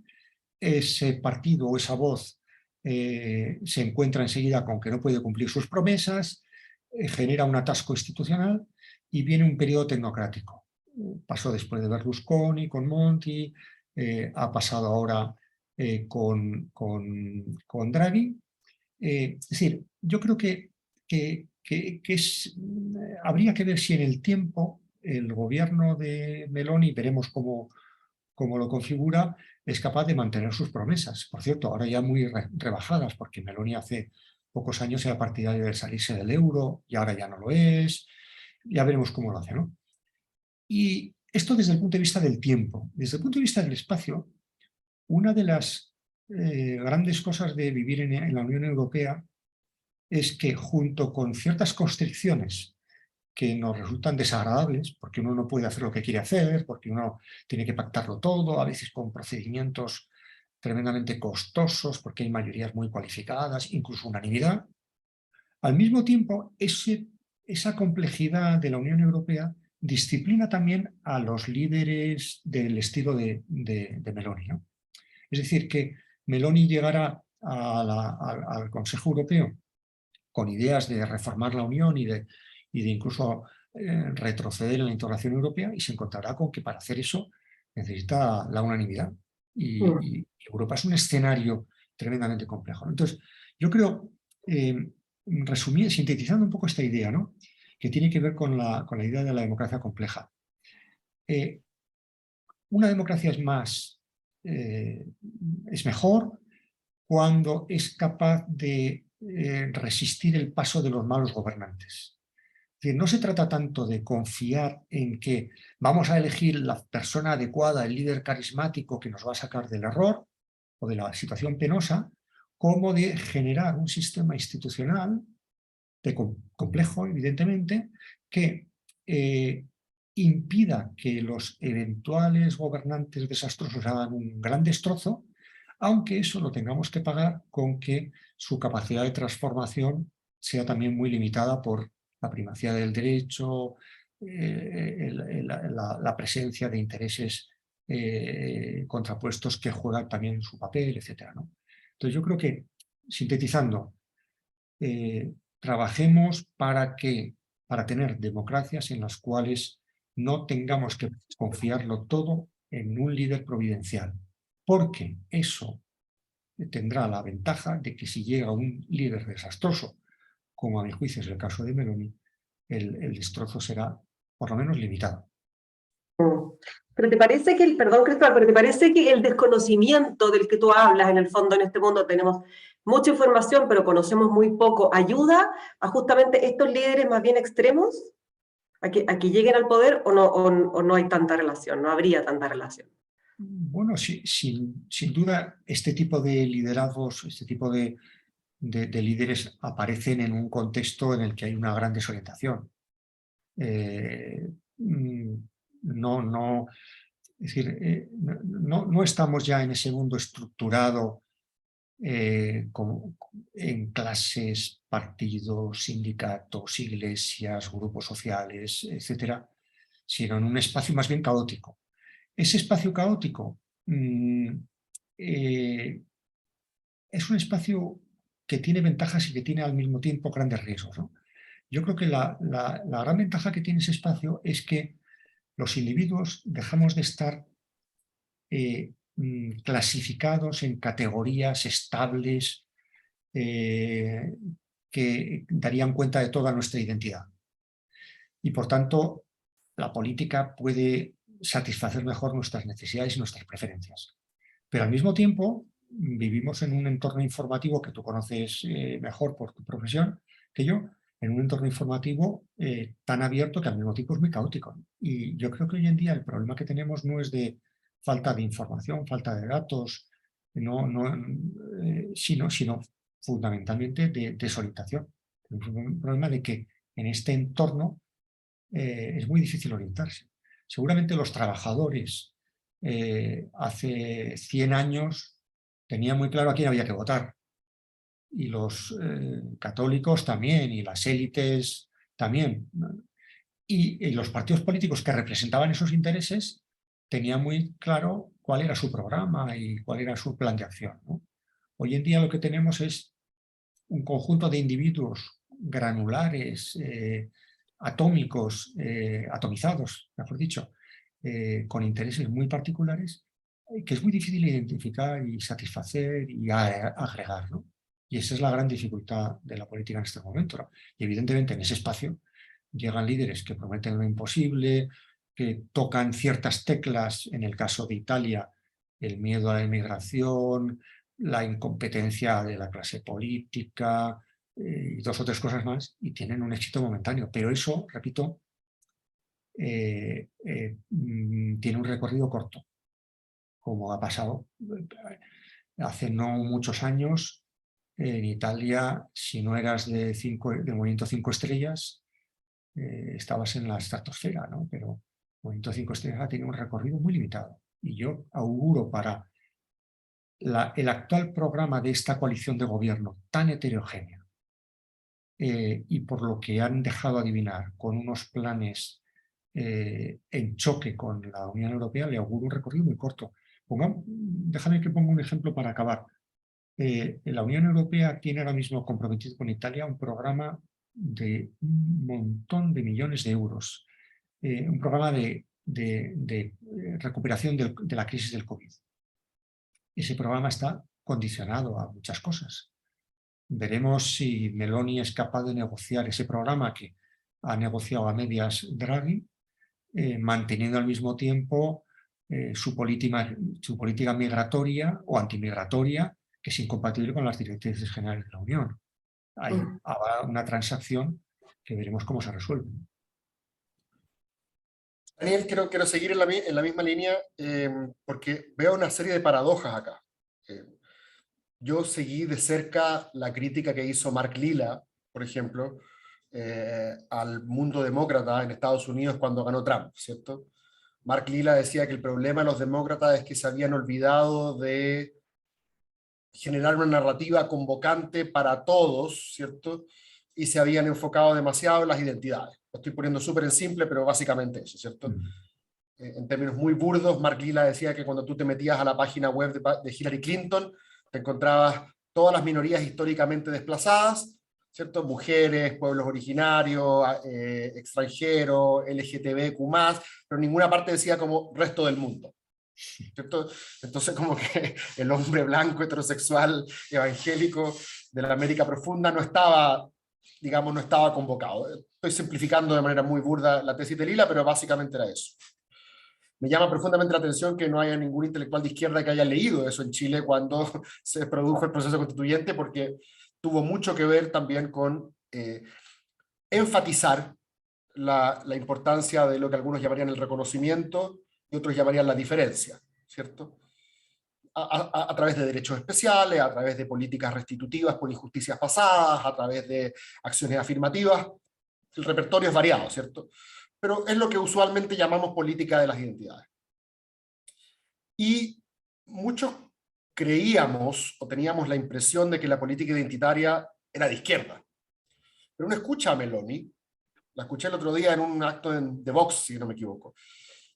ese partido o esa voz se encuentra enseguida con que no puede cumplir sus promesas, genera un atasco institucional y viene un periodo tecnocrático. Pasó después de Berlusconi, con Monti, ha pasado ahora con Draghi. Es decir, yo creo que habría que ver si en el tiempo el gobierno de Meloni, veremos cómo lo configura, es capaz de mantener sus promesas. Por cierto, ahora ya muy rebajadas, porque Meloni hace pocos años era partidario de salirse del euro y ahora ya no lo es. Ya veremos cómo lo hace, ¿no? Y esto desde el punto de vista del tiempo. Desde el punto de vista del espacio, una de las grandes cosas de vivir en la Unión Europea es que junto con ciertas constricciones que nos resultan desagradables, porque uno no puede hacer lo que quiere hacer, porque uno tiene que pactarlo todo, a veces con procedimientos tremendamente costosos, porque hay mayorías muy cualificadas, incluso unanimidad. Al mismo tiempo, esa complejidad de la Unión Europea disciplina también a los líderes del estilo de Meloni, ¿no? Es decir, que Meloni llegará al Consejo Europeo con ideas de reformar la Unión y de incluso retroceder en la integración europea y se encontrará con que para hacer eso necesita la unanimidad. Y Europa es un escenario tremendamente complejo. Entonces, yo creo, sintetizando un poco esta idea, ¿no?, que tiene que ver con la idea de la democracia compleja. Una democracia es mejor cuando es capaz de resistir el paso de los malos gobernantes. Es decir, no se trata tanto de confiar en que vamos a elegir la persona adecuada, el líder carismático que nos va a sacar del error o de la situación penosa, como de generar un sistema institucional complejo, evidentemente, que impida que los eventuales gobernantes desastrosos hagan un gran destrozo, aunque eso lo tengamos que pagar con que su capacidad de transformación sea también muy limitada por la primacía del derecho, la presencia de intereses contrapuestos que juegan también su papel, etc., ¿no? Entonces yo creo que, sintetizando, trabajemos para tener democracias en las cuales no tengamos que confiarlo todo en un líder providencial, porque eso tendrá la ventaja de que si llega un líder desastroso, como a mi juicio es el caso de Meloni, el destrozo será por lo menos limitado. Mm. Pero te parece que perdón, Cristóbal, pero te parece que el desconocimiento del que tú hablas, en el fondo, en este mundo tenemos mucha información, pero conocemos muy poco, ayuda a justamente estos líderes más bien extremos a que lleguen al poder, o no hay tanta relación, no habría tanta relación? Bueno, sí, sin duda, este tipo de liderazgos, este tipo de líderes aparecen en un contexto en el que hay una gran desorientación. Eh, mm, no, es decir, no estamos ya en ese mundo estructurado como en clases, partidos, sindicatos, iglesias, grupos sociales, etcétera, sino en un espacio más bien caótico. Ese espacio caótico es un espacio que tiene ventajas y que tiene al mismo tiempo grandes riesgos, ¿no? Yo creo que la gran ventaja que tiene ese espacio es que los individuos dejamos de estar clasificados en categorías estables que darían cuenta de toda nuestra identidad. Y por tanto, la política puede satisfacer mejor nuestras necesidades y nuestras preferencias. Pero al mismo tiempo, vivimos en un entorno informativo que tú conoces mejor por tu profesión que yo, en un entorno informativo tan abierto que al mismo tiempo es muy caótico. Y yo creo que hoy en día el problema que tenemos no es de falta de información, falta de datos, sino fundamentalmente de desorientación. Tenemos un problema de que en este entorno es muy difícil orientarse. Seguramente los trabajadores hace 100 años tenían muy claro a quién había que votar. Y los católicos también, y las élites también. Y los partidos políticos que representaban esos intereses tenían muy claro cuál era su programa y cuál era su plan de acción, ¿no? Hoy en día lo que tenemos es un conjunto de individuos granulares, atómicos, atomizados, mejor dicho, con intereses muy particulares, que es muy difícil identificar y satisfacer y agregar, ¿no? Y esa es la gran dificultad de la política en este momento, ¿no? Y evidentemente en ese espacio llegan líderes que prometen lo imposible, que tocan ciertas teclas, en el caso de Italia, el miedo a la inmigración, la incompetencia de la clase política y dos o tres cosas más, y tienen un éxito momentáneo. Pero eso, repito, tiene un recorrido corto, como ha pasado hace no muchos años. En Italia, si no eras de Movimiento 5 Estrellas, estabas en la estratosfera, ¿no? Pero Movimiento 5 Estrellas ha tenido un recorrido muy limitado. Y yo auguro para el actual programa de esta coalición de gobierno tan heterogénea y por lo que han dejado adivinar con unos planes en choque con la Unión Europea, le auguro un recorrido muy corto. Déjame que ponga un ejemplo para acabar. La Unión Europea tiene ahora mismo comprometido con Italia un programa de un montón de millones de euros, un programa de recuperación de la crisis del COVID. Ese programa está condicionado a muchas cosas. Veremos si Meloni es capaz de negociar ese programa que ha negociado a medias Draghi, manteniendo al mismo tiempo su política migratoria o antimigratoria, que es incompatible con las directrices generales de la Unión. Habrá una transacción que veremos cómo se resuelve. Daniel, quiero seguir en la misma línea porque veo una serie de paradojas acá. Yo seguí de cerca la crítica que hizo Mark Lilla, por ejemplo, al mundo demócrata en Estados Unidos cuando ganó Trump, ¿cierto? Mark Lilla decía que el problema de los demócratas es que se habían olvidado de generar una narrativa convocante para todos, ¿cierto? Y se habían enfocado demasiado en las identidades. Lo estoy poniendo súper en simple, pero básicamente eso, ¿cierto? En términos muy burdos, Mark Lilla decía que cuando tú te metías a la página web de Hillary Clinton, te encontrabas todas las minorías históricamente desplazadas, ¿cierto? Mujeres, pueblos originarios, extranjeros, LGTBQ+, pero ninguna parte decía como resto del mundo, ¿cierto? Entonces como que el hombre blanco, heterosexual, evangélico de la América profunda no estaba, digamos, no estaba convocado. Estoy simplificando de manera muy burda la tesis de Lilla, pero básicamente era eso. Me llama profundamente la atención que no haya ningún intelectual de izquierda que haya leído eso en Chile cuando se produjo el proceso constituyente, porque tuvo mucho que ver también con enfatizar la importancia de lo que algunos llamarían el reconocimiento y otros llamarían la diferencia, ¿cierto? A través de derechos especiales, a través de políticas restitutivas por injusticias pasadas, a través de acciones afirmativas. El repertorio es variado, ¿cierto? Pero es lo que usualmente llamamos política de las identidades. Y muchos creíamos o teníamos la impresión de que la política identitaria era de izquierda. Pero uno escucha a Meloni, la escuché el otro día en un acto de Vox, si no me equivoco,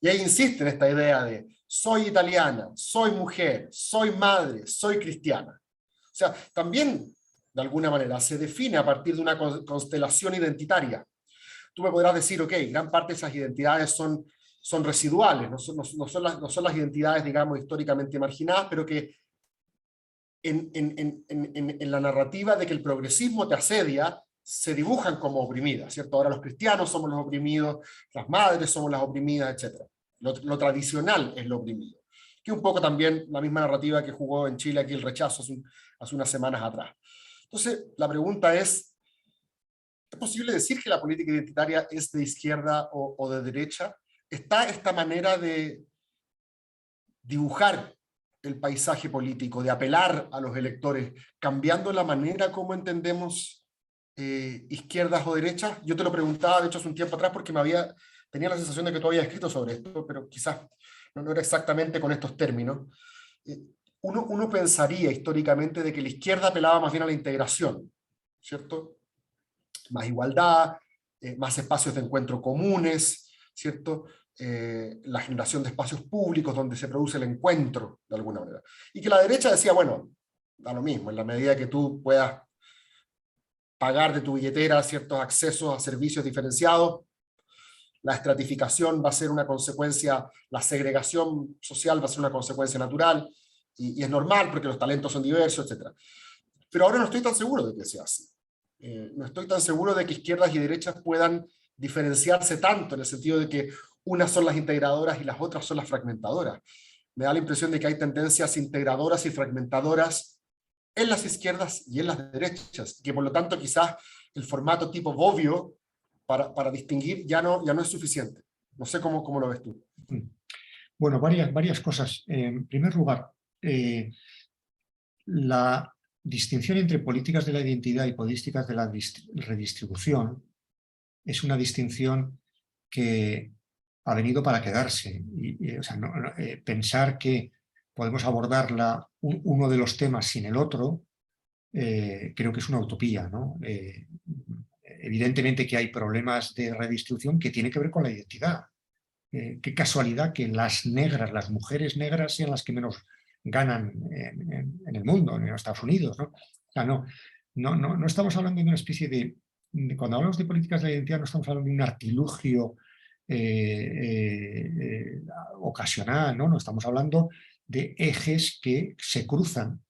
y ahí insiste en esta idea de soy italiana, soy mujer, soy madre, soy cristiana. O sea, también, de alguna manera, se define a partir de una constelación identitaria. Tú me podrás decir, ok, gran parte de esas identidades son residuales, no son las identidades, digamos, históricamente marginadas, pero que en la narrativa de que el progresismo te asedia, se dibujan como oprimidas, ¿cierto? Ahora los cristianos somos los oprimidos, las madres somos las oprimidas, etc. Lo tradicional es lo oprimido. Que un poco también la misma narrativa que jugó en Chile aquí el rechazo hace unas semanas atrás. Entonces, la pregunta ¿es posible decir que la política identitaria es de izquierda o de derecha? ¿Está esta manera de dibujar el paisaje político, de apelar a los electores, cambiando la manera como entendemos izquierdas o derechas? Yo te lo preguntaba, de hecho, hace un tiempo atrás, porque tenía la sensación de que tú habías escrito sobre esto, pero quizás no era exactamente con estos términos. Uno pensaría históricamente de que la izquierda apelaba más bien a la integración, ¿cierto? Más igualdad, más espacios de encuentro comunes, ¿cierto? La generación de espacios públicos donde se produce el encuentro, de alguna manera. Y que la derecha decía, bueno, da lo mismo, en la medida que tú puedas pagar de tu billetera ciertos accesos a servicios diferenciados, la estratificación va a ser una consecuencia, la segregación social va a ser una consecuencia natural, y es normal porque los talentos son diversos, etc. Pero ahora no estoy tan seguro de que sea así. No estoy tan seguro de que izquierdas y derechas puedan diferenciarse tanto, en el sentido de que unas son las integradoras y las otras son las fragmentadoras. Me da la impresión de que hay tendencias integradoras y fragmentadoras en las izquierdas y en las derechas, que por lo tanto quizás el formato tipo Bobbio para distinguir ya no es suficiente. No sé cómo lo ves tú. Bueno, varias cosas. En primer lugar, la distinción entre políticas de la identidad y políticas de la redistribución es una distinción que ha venido para quedarse. O sea, pensar que podemos abordarla uno de los temas sin el otro, creo que es una utopía, ¿no? Evidentemente que hay problemas de redistribución que tienen que ver con la identidad. Qué casualidad que las mujeres negras sean las que menos ganan en el mundo, en Estados Unidos, ¿no? O sea, no estamos hablando de una especie cuando hablamos de políticas de la identidad no estamos hablando de un artilugio ocasional, ¿no? No estamos hablando de ejes que se cruzan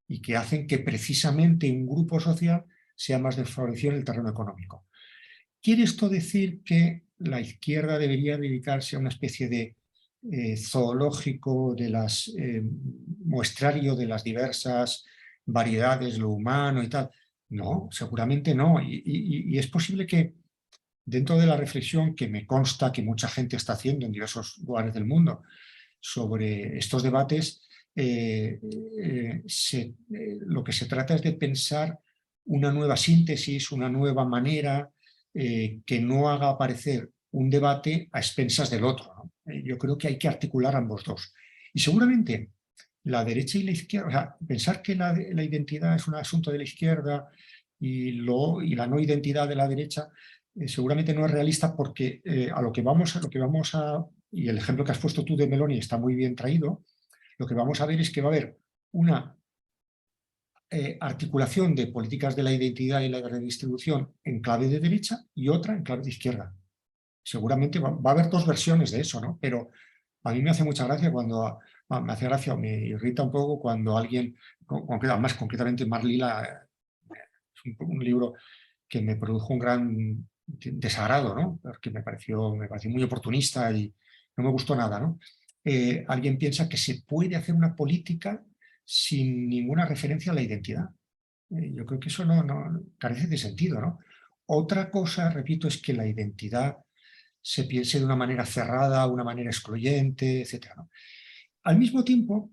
y que hacen que precisamente un grupo social sea más desfavorecido en el terreno económico. ¿Quiere esto decir que la izquierda debería dedicarse a una especie de zoológico de muestrario de las diversas variedades, lo humano y tal? No, seguramente no. Y es posible que dentro de la reflexión que me consta que mucha gente está haciendo en diversos lugares del mundo sobre estos debates, lo que se trata es de pensar una nueva síntesis, una nueva manera que no haga aparecer un debate a expensas del otro, ¿no? Yo creo que hay que articular ambos dos. Y seguramente la derecha y la izquierda, o sea, pensar que la identidad es un asunto de la izquierda y la no identidad de la derecha, seguramente no es realista, porque a lo que vamos a, y el ejemplo que has puesto tú de Meloni está muy bien traído, lo que vamos a ver es que va a haber una articulación de políticas de la identidad y la redistribución en clave de derecha y otra en clave de izquierda. Seguramente va a haber dos versiones de eso, ¿no? Pero a mí me hace mucha gracia me hace gracia o me irrita un poco cuando alguien, más concretamente Mar Lila, es un libro que me produjo un gran desagrado, ¿no? Porque me pareció muy oportunista y no me gustó nada, ¿no? Alguien piensa que se puede hacer una política sin ninguna referencia a la identidad. Yo creo que eso no carece de sentido, ¿no? Otra cosa, repito, es que la identidad se piense de una manera cerrada, una manera excluyente, etc., ¿no? Al mismo tiempo,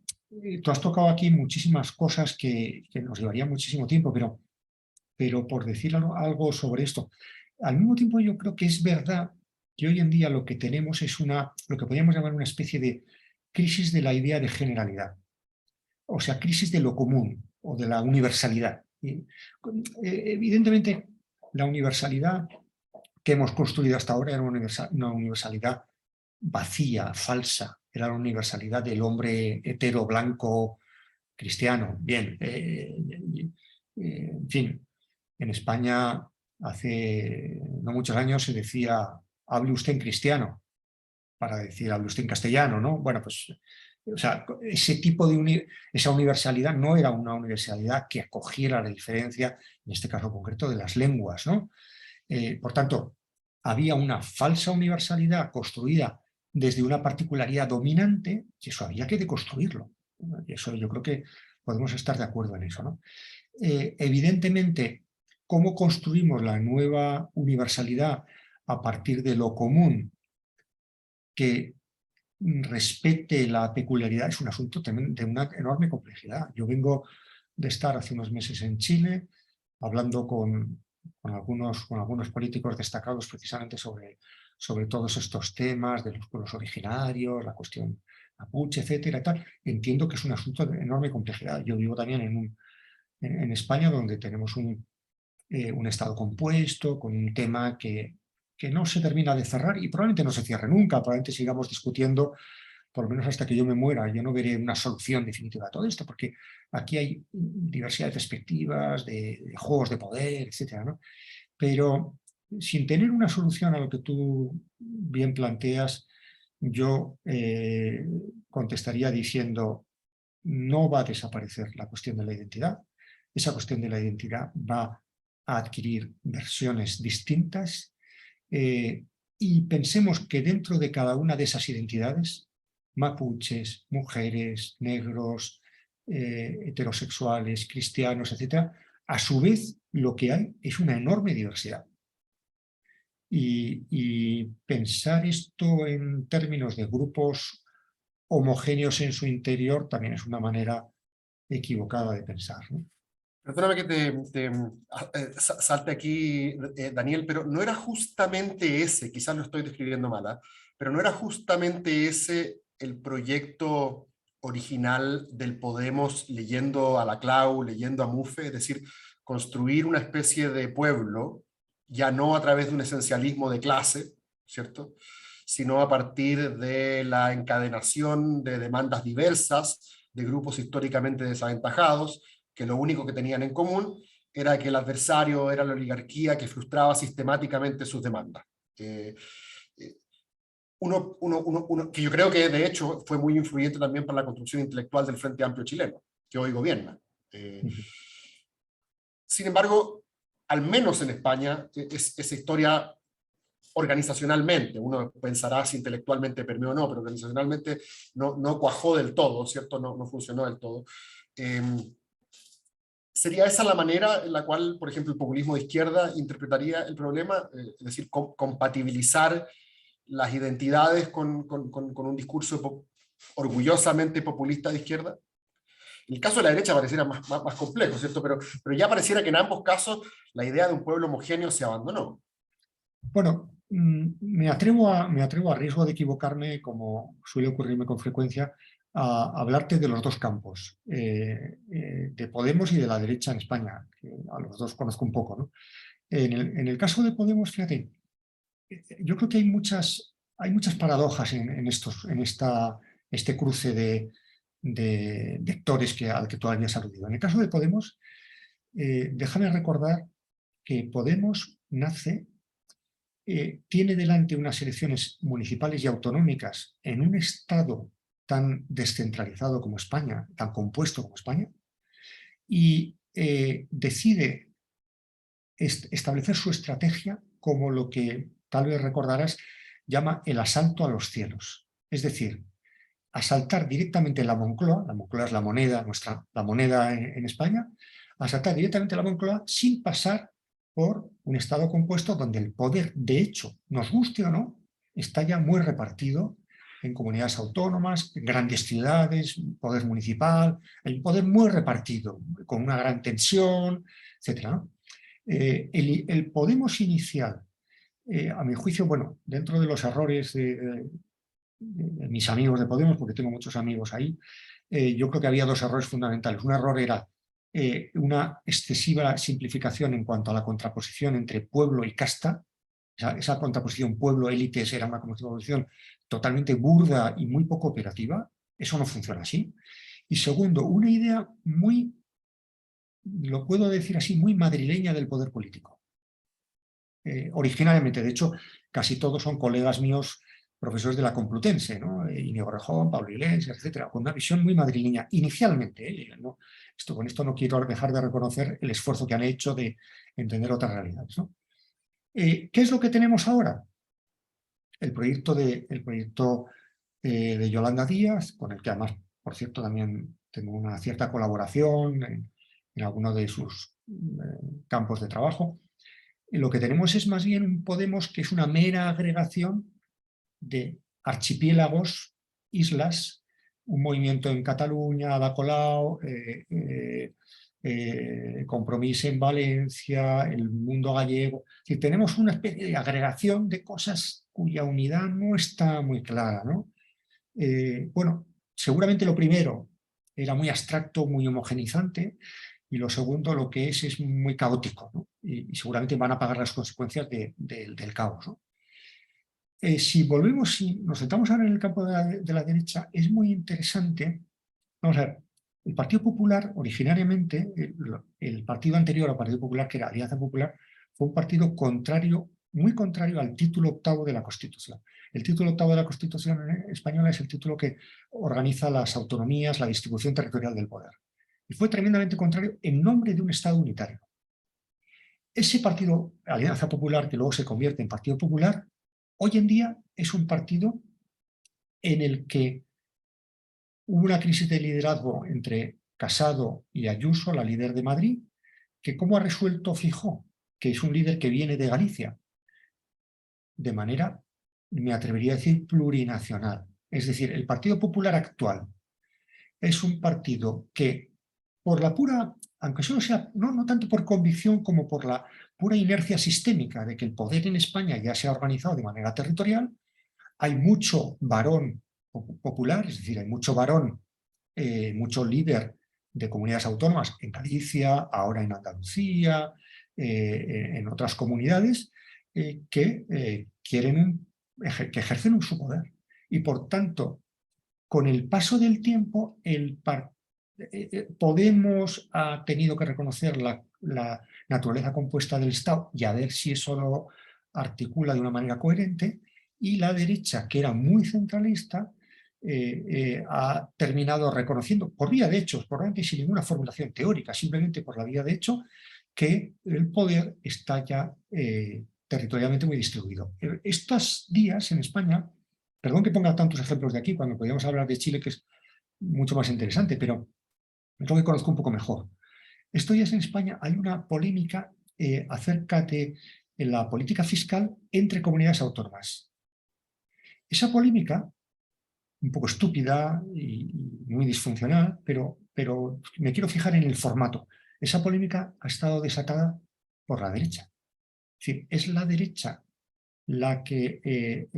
tú has tocado aquí muchísimas cosas que nos llevaría muchísimo tiempo, pero por decir algo sobre esto, al mismo tiempo yo creo que es verdad que hoy en día lo que tenemos es lo que podríamos llamar una especie de crisis de la idea de generalidad, o sea, crisis de lo común o de la universalidad. Evidentemente, la universalidad que hemos construido hasta ahora era una universalidad vacía, falsa, era la universalidad del hombre hetero, blanco, cristiano. Bien, en fin, en España hace no muchos años se decía, hable usted en cristiano, para decir, hable usted en castellano, ¿no? Bueno, pues, o sea, ese tipo de esa universalidad no era una universalidad que acogiera la diferencia, en este caso concreto, de las lenguas, ¿no? Por tanto, había una falsa universalidad construida desde una particularidad dominante, y eso había que deconstruirlo. Eso yo creo que podemos estar de acuerdo en eso, ¿no? Evidentemente, cómo construimos la nueva universalidad a partir de lo común que respete la peculiaridad es un asunto de una enorme complejidad. Yo vengo de estar hace unos meses en Chile hablando con algunos políticos destacados precisamente sobre todos estos temas de los pueblos originarios, la cuestión mapuche, etcétera, y tal. Entiendo que es un asunto de enorme complejidad. Yo vivo también en España, donde tenemos un estado compuesto, con un tema que no se termina de cerrar y probablemente no se cierre nunca, probablemente sigamos discutiendo por lo menos hasta que yo me muera. Yo no veré una solución definitiva a todo esto, porque aquí hay diversidad de perspectivas, de juegos de poder, etcétera, ¿no? Pero sin tener una solución a lo que tú bien planteas, yo contestaría diciendo, no va a desaparecer la cuestión de la identidad. Esa cuestión de la identidad va a adquirir versiones distintas y pensemos que dentro de cada una de esas identidades, mapuches, mujeres, negros, heterosexuales, cristianos, etc., a su vez lo que hay es una enorme diversidad. Y pensar esto en términos de grupos homogéneos en su interior también es una manera equivocada de pensar, ¿no? Perdóname que salte aquí, Daniel, pero no era justamente ese, quizás lo estoy describiendo mal, pero no era justamente ese el proyecto original del Podemos, leyendo a la Clau, leyendo a Mufe, es decir, construir una especie de pueblo, ya no a través de un esencialismo de clase, ¿cierto?, sino a partir de la encadenación de demandas diversas, de grupos históricamente desaventajados, que lo único que tenían en común era que el adversario era la oligarquía que frustraba sistemáticamente sus demandas. Que yo creo que de hecho fue muy influyente también para la construcción intelectual del Frente Amplio chileno, que hoy gobierna. Sin embargo, al menos en España, esa historia organizacionalmente, uno pensará si intelectualmente permeó o no, pero organizacionalmente no cuajó del todo, ¿cierto? No funcionó del todo. ¿Sería esa la manera en la cual, por ejemplo, el populismo de izquierda interpretaría el problema? Es decir, compatibilizar las identidades con un discurso orgullosamente populista de izquierda. En el caso de la derecha pareciera más complejo, ¿cierto? Pero ya pareciera que en ambos casos la idea de un pueblo homogéneo se abandonó. Bueno, me atrevo a riesgo de equivocarme, como suele ocurrirme con frecuencia, a hablarte de los dos campos, de Podemos y de la derecha en España, que a los dos conozco un poco, ¿no? En el caso de Podemos, fíjate, yo creo que hay muchas paradojas en este cruce de actores al que tú habías aludido. En el caso de Podemos, déjame recordar que Podemos nace, tiene delante unas elecciones municipales y autonómicas en un estado tan descentralizado como España, tan compuesto como España, y decide establecer su estrategia como lo que tal vez recordarás llama el asalto a los cielos. Es decir, asaltar directamente la Moncloa es la moneda, la moneda en España, asaltar directamente la Moncloa sin pasar por un Estado compuesto donde el poder, de hecho, nos guste o no, está ya muy repartido en comunidades autónomas, en grandes ciudades, poder municipal, el poder muy repartido, con una gran tensión, etc. El Podemos inicial, a mi juicio, bueno, dentro de los errores de mis amigos de Podemos, porque tengo muchos amigos ahí, yo creo que había dos errores fundamentales. Un error era una excesiva simplificación en cuanto a la contraposición entre pueblo y casta. Esa contraposición pueblo-élites era una contraposición totalmente burda y muy poco operativa. Eso no funciona así. Y segundo, una idea muy, lo puedo decir así, muy madrileña del poder político. Originalmente, de hecho, casi todos son colegas míos, profesores de la Complutense, ¿no? Íñigo Rejón, Pablo Iglesias, etcétera, con una visión muy madrileña, inicialmente. ¿No? Con esto no quiero dejar de reconocer el esfuerzo que han hecho de entender otras realidades, ¿no? ¿Qué es lo que tenemos ahora? El proyecto de Yolanda Díaz, con el que además, por cierto, también tengo una cierta colaboración en alguno de sus campos de trabajo. Lo que tenemos es más bien un Podemos que es una mera agregación de archipiélagos, islas, un movimiento en Cataluña, Ada Colau, Compromís en Valencia, el mundo gallego. Es decir, tenemos una especie de agregación de cosas cuya unidad no está muy clara, ¿no? Bueno, seguramente lo primero era muy abstracto, muy homogenizante, y lo segundo lo que es muy caótico, ¿no? Y seguramente van a pagar las consecuencias del caos, ¿no? Si volvemos, si nos sentamos ahora en el campo de la derecha, es muy interesante. Vamos a ver, el Partido Popular, originariamente, el partido anterior al Partido Popular, que era Alianza Popular, fue un partido contrario, muy contrario al título octavo de la Constitución. El título octavo de la Constitución española es el título que organiza las autonomías, la distribución territorial del poder. Y fue tremendamente contrario en nombre de un Estado unitario. Ese partido, Alianza Popular, que luego se convierte en Partido Popular, hoy en día es un partido en el que hubo una crisis de liderazgo entre Casado y Ayuso, la líder de Madrid, que ¿cómo ha resuelto Feijóo? Que es un líder que viene de Galicia, de manera, me atrevería a decir, plurinacional. Es decir, el Partido Popular actual es un partido que, por la pura, aunque solo sea, no tanto por convicción como por la pura inercia sistémica de que el poder en España ya se ha organizado de manera territorial, hay mucho varón popular, es decir, hay mucho varón, mucho líder de comunidades autónomas en Galicia, ahora en Andalucía, en otras comunidades, que ejercen su poder. Y por tanto, con el paso del tiempo, Podemos ha tenido que reconocer la naturaleza compuesta del Estado y a ver si eso lo articula de una manera coherente, y la derecha, que era muy centralista, ha terminado reconociendo, por vía de hechos, probablemente sin ninguna formulación teórica, simplemente por la vía de hecho, que el poder está ya territorialmente muy distribuido. Estos días en España, perdón que ponga tantos ejemplos de aquí, cuando podríamos hablar de Chile, que es mucho más interesante, pero es lo que conozco un poco mejor. Estos días en España hay una polémica acerca de la política fiscal entre comunidades autónomas. Esa polémica, un poco estúpida y muy disfuncional, pero me quiero fijar en el formato. Esa polémica ha estado desatada por la derecha. Es decir, es la derecha la que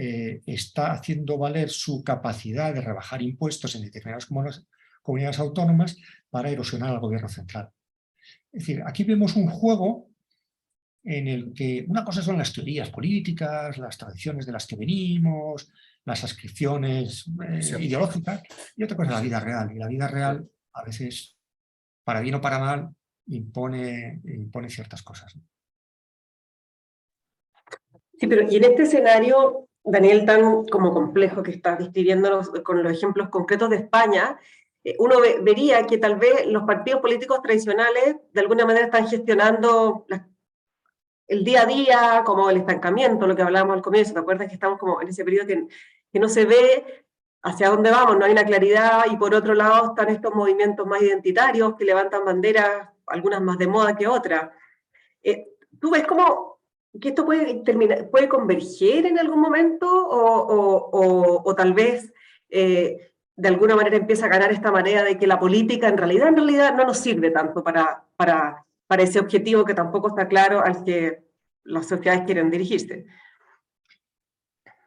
está haciendo valer su capacidad de rebajar impuestos en determinadas comunidades autónomas para erosionar al gobierno central. Es decir, aquí vemos un juego en el que una cosa son las teorías políticas, las tradiciones de las que venimos, las ascripciones ideológicas, y otra cosa es la vida real. Y la vida real, a veces, para bien o para mal, impone ciertas cosas. Sí, pero y en este escenario, Daniel, tan como complejo que estás describiéndonos con los ejemplos concretos de España, uno vería que tal vez los partidos políticos tradicionales de alguna manera están gestionando el día a día, como el estancamiento, lo que hablábamos al comienzo. ¿Te acuerdas que estamos como en ese periodo que no se ve hacia dónde vamos, no hay una claridad, y por otro lado están estos movimientos más identitarios que levantan banderas, algunas más de moda que otras. ¿Tú ves cómo que esto puede converger en algún momento o tal vez de alguna manera empieza a ganar esta marea de que la política en realidad no nos sirve tanto para ese objetivo que tampoco está claro al que las sociedades quieren dirigirse?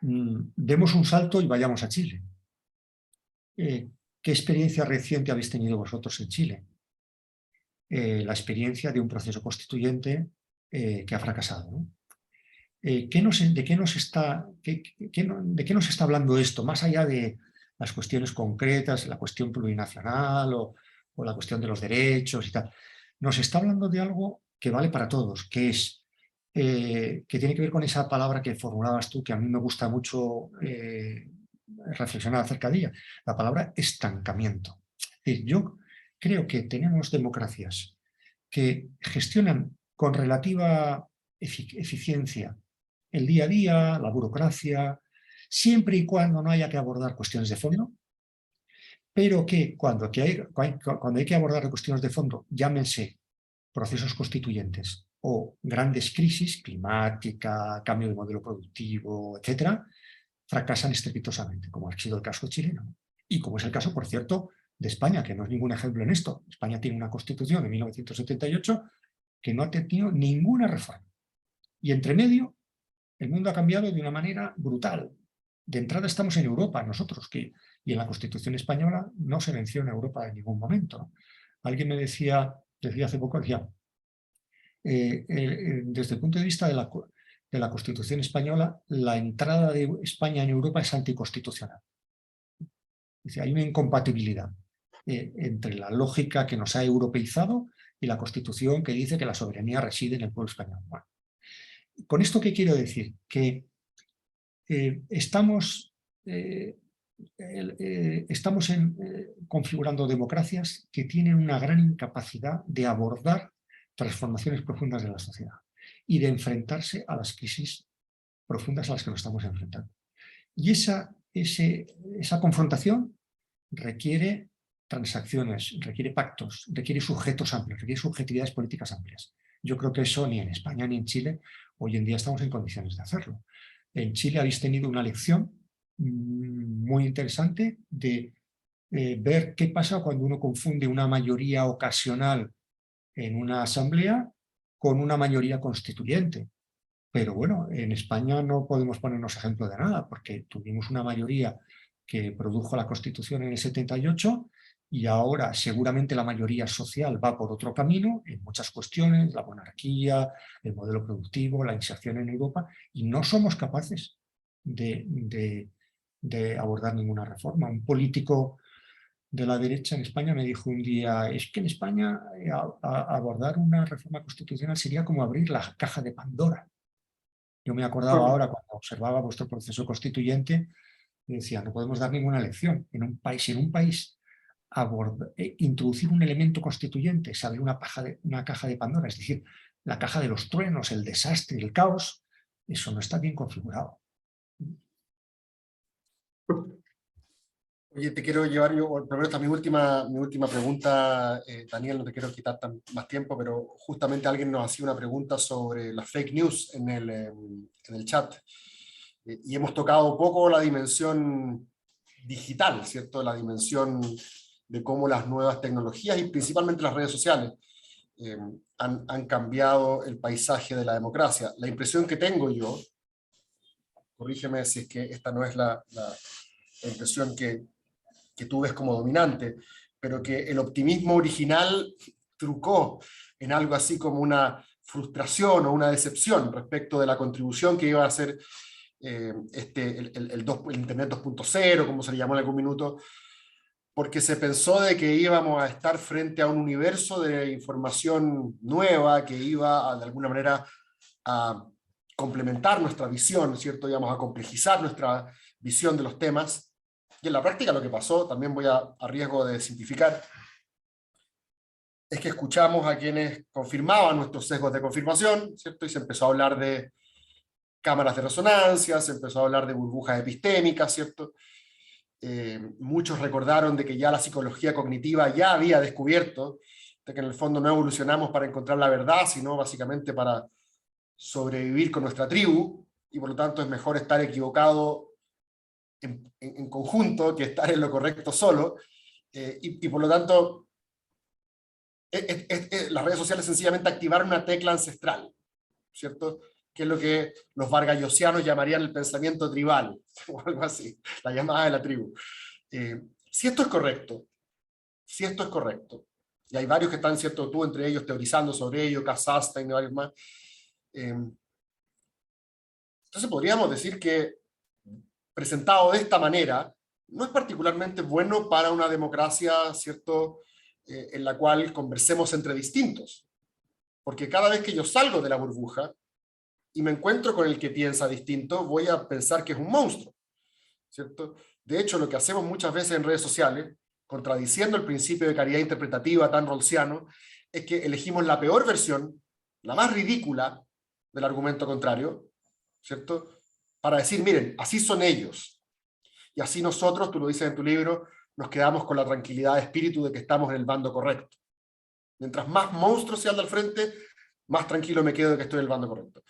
Demos un salto y vayamos a Chile. ¿Qué experiencia reciente habéis tenido vosotros en Chile? La experiencia de un proceso constituyente que ha fracasado, ¿no? ¿De qué nos está hablando esto? Más allá de las cuestiones concretas, la cuestión plurinacional o la cuestión de los derechos y tal. Nos está hablando de algo que vale para todos, que es que tiene que ver con esa palabra que formulabas tú, que a mí me gusta mucho reflexionar acerca de ella, la palabra estancamiento. Es decir, yo creo que tenemos democracias que gestionan con relativa eficiencia el día a día, la burocracia, siempre y cuando no haya que abordar cuestiones de fondo, pero que cuando hay que abordar cuestiones de fondo, llámense procesos constituyentes o grandes crisis, climática, cambio de modelo productivo, etcétera, fracasan estrepitosamente, como ha sido el caso chileno. Y como es el caso, por cierto, de España, que no es ningún ejemplo en esto. España tiene una constitución de 1978 que no ha tenido ninguna reforma. Y entre medio, el mundo ha cambiado de una manera brutal. De entrada estamos en Europa, nosotros, y en la Constitución española no se menciona Europa en ningún momento, ¿no? Alguien me decía hace poco, desde el punto de vista de la Constitución española, la entrada de España en Europa es anticonstitucional. Dice, hay una incompatibilidad entre la lógica que nos ha europeizado y la Constitución que dice que la soberanía reside en el pueblo español. Bueno, ¿con esto qué quiero decir? Que estamos configurando democracias que tienen una gran incapacidad de abordar transformaciones profundas de la sociedad y de enfrentarse a las crisis profundas a las que nos estamos enfrentando. Y esa confrontación requiere transacciones, requiere pactos, requiere sujetos amplios, requiere subjetividades políticas amplias. Yo creo que eso ni en España ni en Chile hoy en día estamos en condiciones de hacerlo. En Chile habéis tenido una lección muy interesante de ver qué pasa cuando uno confunde una mayoría ocasional en una asamblea con una mayoría constituyente. Pero bueno, en España no podemos ponernos ejemplo de nada, porque tuvimos una mayoría que produjo la Constitución en el 78 y ahora seguramente la mayoría social va por otro camino en muchas cuestiones, la monarquía, el modelo productivo, la inserción en Europa, y no somos capaces de abordar ninguna reforma. Un político de la derecha en España me dijo un día, es que en España abordar una reforma constitucional sería como abrir la caja de Pandora. Yo me acordaba ahora cuando observaba vuestro proceso constituyente y decía, no podemos dar ninguna lección. En un país introducir un elemento constituyente es abrir una caja de Pandora, es decir, la caja de los truenos, el desastre, el caos, eso no está bien configurado. Oye, te quiero llevar yo, primero está mi última pregunta, Daniel, no te quiero quitar más tiempo, pero justamente alguien nos hacía una pregunta sobre las fake news en el chat, y hemos tocado un poco la dimensión digital, ¿cierto? La dimensión de cómo las nuevas tecnologías y principalmente las redes sociales han cambiado el paisaje de la democracia. La impresión que tengo yo, corrígeme si es que esta no es la impresión que tú ves como dominante, pero que el optimismo original trucó en algo así como una frustración o una decepción respecto de la contribución que iba a hacer el Internet 2.0, como se le llamó en algún minuto, porque se pensó de que íbamos a estar frente a un universo de información nueva que iba de alguna manera a complementar nuestra visión, ¿cierto? Íbamos a complejizar nuestra visión de los temas. Y en la práctica lo que pasó, también voy a riesgo de simplificar, es que escuchamos a quienes confirmaban nuestros sesgos de confirmación, ¿cierto? Y se empezó a hablar de cámaras de resonancia, se empezó a hablar de burbujas epistémicas, ¿cierto? Muchos recordaron de que ya la psicología cognitiva ya había descubierto de que en el fondo no evolucionamos para encontrar la verdad, sino básicamente para sobrevivir con nuestra tribu, y por lo tanto es mejor estar equivocado en conjunto que estar en lo correcto solo, y por lo tanto las redes sociales sencillamente activaron una tecla ancestral, ¿cierto? Que es lo que los vargallosianos llamarían el pensamiento tribal, o algo así, la llamada de la tribu. Si esto es correcto, y hay varios que están, ¿cierto?, tú entre ellos teorizando sobre ello, Kazastein y varios más, entonces podríamos decir que, presentado de esta manera, no es particularmente bueno para una democracia, ¿cierto?, en la cual conversemos entre distintos. Porque cada vez que yo salgo de la burbuja y me encuentro con el que piensa distinto, voy a pensar que es un monstruo, ¿cierto? De hecho, lo que hacemos muchas veces en redes sociales, contradiciendo el principio de caridad interpretativa tan rawlsiano, es que elegimos la peor versión, la más ridícula del argumento contrario, ¿cierto?, para decir, miren, así son ellos. Y así nosotros, tú lo dices en tu libro, nos quedamos con la tranquilidad de espíritu de que estamos en el bando correcto. Mientras más monstruos sean del frente, más tranquilo me quedo de que estoy en el bando correcto.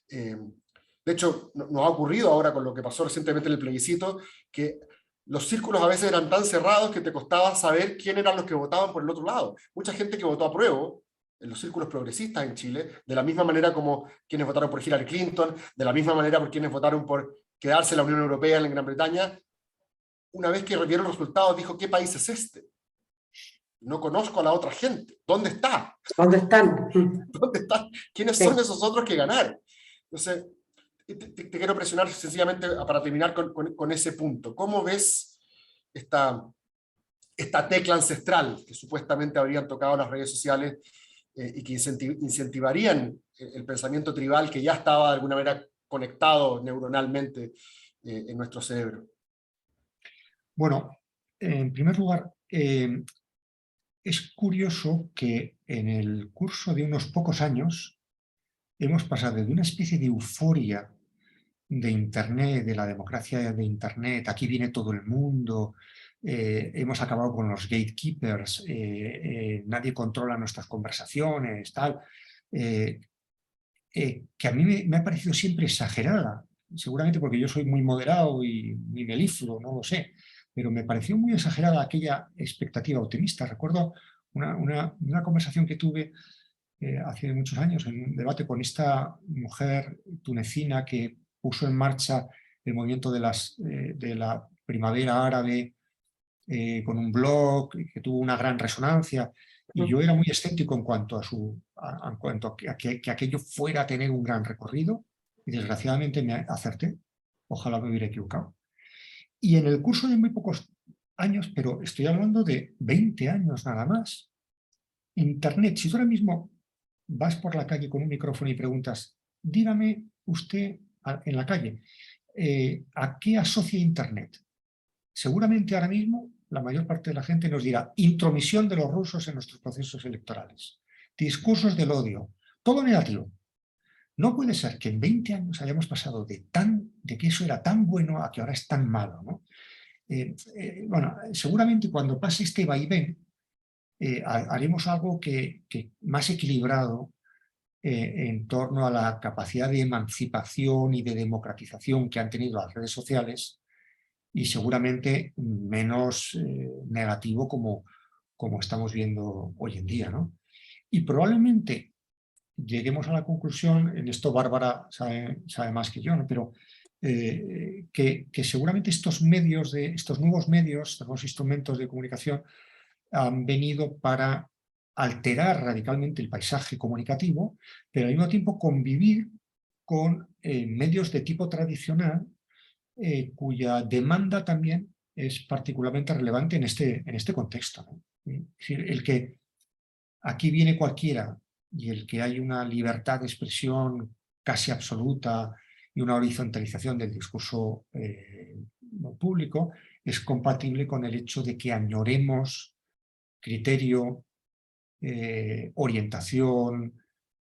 De hecho, nos ha ocurrido ahora con lo que pasó recientemente en el plebiscito, que los círculos a veces eran tan cerrados que te costaba saber quién eran los que votaban por el otro lado. Mucha gente que votó a prueba, en los círculos progresistas en Chile, de la misma manera como quienes votaron por Hillary Clinton, de la misma manera por quienes votaron por quedarse en la Unión Europea, en Gran Bretaña, una vez que vieron los resultados, dijo, ¿qué país es este? No conozco a la otra gente. ¿Dónde está? ¿Dónde están? ¿Dónde están? ¿Quiénes son esos otros que ganaron? Entonces, te quiero presionar sencillamente para terminar con ese punto. ¿Cómo ves esta tecla ancestral que supuestamente habrían tocado las redes sociales y que incentivarían el pensamiento tribal que ya estaba de alguna manera conectado neuronalmente en nuestro cerebro? Bueno, en primer lugar, es curioso que en el curso de unos pocos años hemos pasado de una especie de euforia de Internet, de la democracia de Internet, aquí viene todo el mundo, hemos acabado con los gatekeepers, nadie controla nuestras conversaciones, tal, que a mí me ha parecido siempre exagerada, seguramente porque yo soy muy moderado y muy melífluo, no lo sé, pero me pareció muy exagerada aquella expectativa optimista. Recuerdo una conversación que tuve hace muchos años en un debate con esta mujer tunecina que puso en marcha el movimiento de la primavera árabe con un blog que tuvo una gran resonancia, y yo era muy escéptico en cuanto a que aquello fuera a tener un gran recorrido, y desgraciadamente me acerté. Ojalá me hubiera equivocado. Y en el curso de muy pocos años, pero estoy hablando de 20 años nada más, Internet, si tú ahora mismo vas por la calle con un micrófono y preguntas, dígame usted en la calle, ¿a qué asocia Internet? Seguramente ahora mismo la mayor parte de la gente nos dirá intromisión de los rusos en nuestros procesos electorales, discursos del odio, todo negativo. No puede ser que en 20 años hayamos pasado de que eso era tan bueno a que ahora es tan malo, ¿no? Bueno, seguramente cuando pase este vaivén haremos algo que más equilibrado en torno a la capacidad de emancipación y de democratización que han tenido las redes sociales, y seguramente menos negativo como estamos viendo hoy en día, ¿no? Y probablemente lleguemos a la conclusión, en esto Bárbara sabe más que yo, ¿no? Pero que seguramente estos nuevos medios, estos nuevos instrumentos de comunicación han venido para alterar radicalmente el paisaje comunicativo, pero al mismo tiempo convivir con medios de tipo tradicional cuya demanda también es particularmente relevante en este contexto, ¿no? Es decir, el que aquí viene cualquiera y el que hay una libertad de expresión casi absoluta y una horizontalización del discurso público es compatible con el hecho de que añoremos criterio, orientación,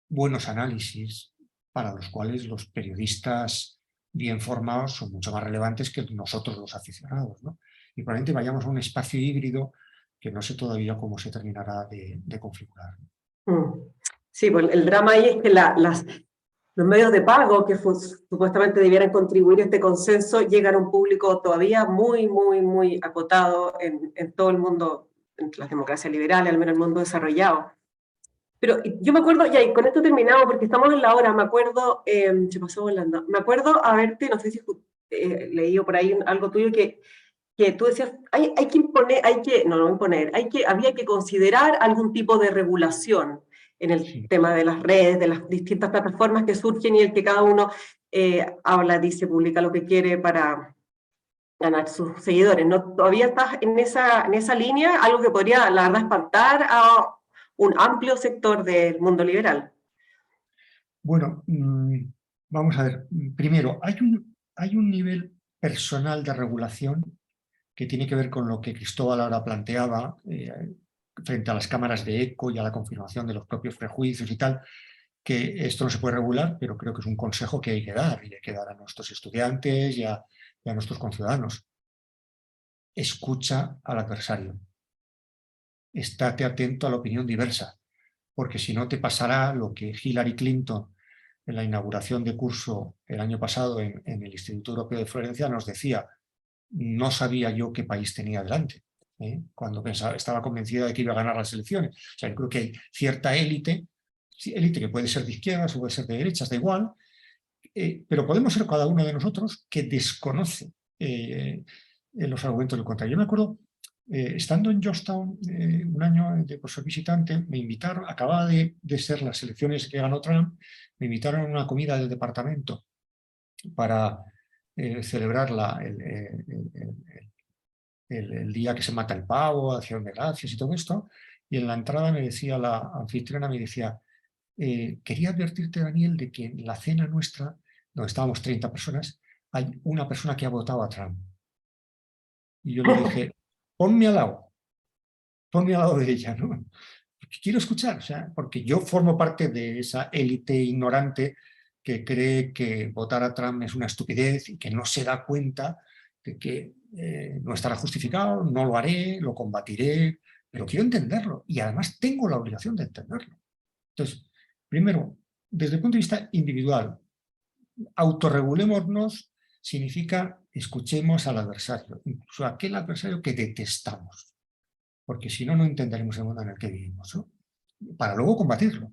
buenos análisis, para los cuales los periodistas bien formados son mucho más relevantes que nosotros los aficionados, ¿no? y probablemente vayamos a un espacio híbrido que no sé todavía cómo se terminará de configurar. Sí, pues el drama ahí es que los medios de pago que supuestamente debieran contribuir a este consenso llegan a un público todavía muy, muy, muy acotado en todo el mundo, en las democracias liberales, al menos en el mundo desarrollado. Pero yo me acuerdo, ya, y con esto terminamos porque estamos en la hora, me acuerdo, se pasó volando, me acuerdo haberte, no sé si leído por ahí algo tuyo que tú decías, hay que imponer, no imponer, había que considerar algún tipo de regulación en el Sí. tema de las redes, de las distintas plataformas que surgen y el que cada uno habla, dice, publica lo que quiere para ganar sus seguidores, ¿no? ¿Todavía estás en esa línea? Algo que podría, la verdad, espantar a un amplio sector del mundo liberal. Bueno, vamos a ver. Primero, hay un nivel personal de regulación que tiene que ver con lo que Cristóbal ahora planteaba frente a las cámaras de eco y a la confirmación de los propios prejuicios y tal, que esto no se puede regular, pero creo que es un consejo que hay que dar, y hay que dar a nuestros estudiantes y a nuestros conciudadanos. Escucha al adversario. Estate atento a la opinión diversa, porque si no te pasará lo que Hillary Clinton en la inauguración de curso el año pasado en el Instituto Europeo de Florencia nos decía: no sabía yo qué país tenía delante, cuando estaba convencida de que iba a ganar las elecciones. O sea, yo creo que hay cierta élite que puede ser de izquierdas o puede ser de derechas, da igual, pero podemos ser cada uno de nosotros que desconoce los argumentos del contrario. Yo me acuerdo, estando en Georgetown un año de profesor visitante, me invitaron, acababa de ser las elecciones que ganó Trump, me invitaron a una comida del departamento para celebrar el día que se mata el pavo, acción de gracias y todo esto, y en la entrada me decía la anfitriona, me decía: quería advertirte, Daniel, de que en la cena nuestra, donde estábamos 30 personas, hay una persona que ha votado a Trump. Y yo le dije: ponme al lado de ella, ¿no? Porque quiero escuchar, o sea, porque yo formo parte de esa élite ignorante que cree que votar a Trump es una estupidez y que no se da cuenta de que no estará justificado, no lo haré, lo combatiré, pero quiero entenderlo y además tengo la obligación de entenderlo. Entonces, primero, desde el punto de vista individual, autorregulémonos significa escuchemos al adversario, incluso a aquel adversario que detestamos, porque si no, no entenderemos el mundo en el que vivimos, ¿no? Para luego combatirlo.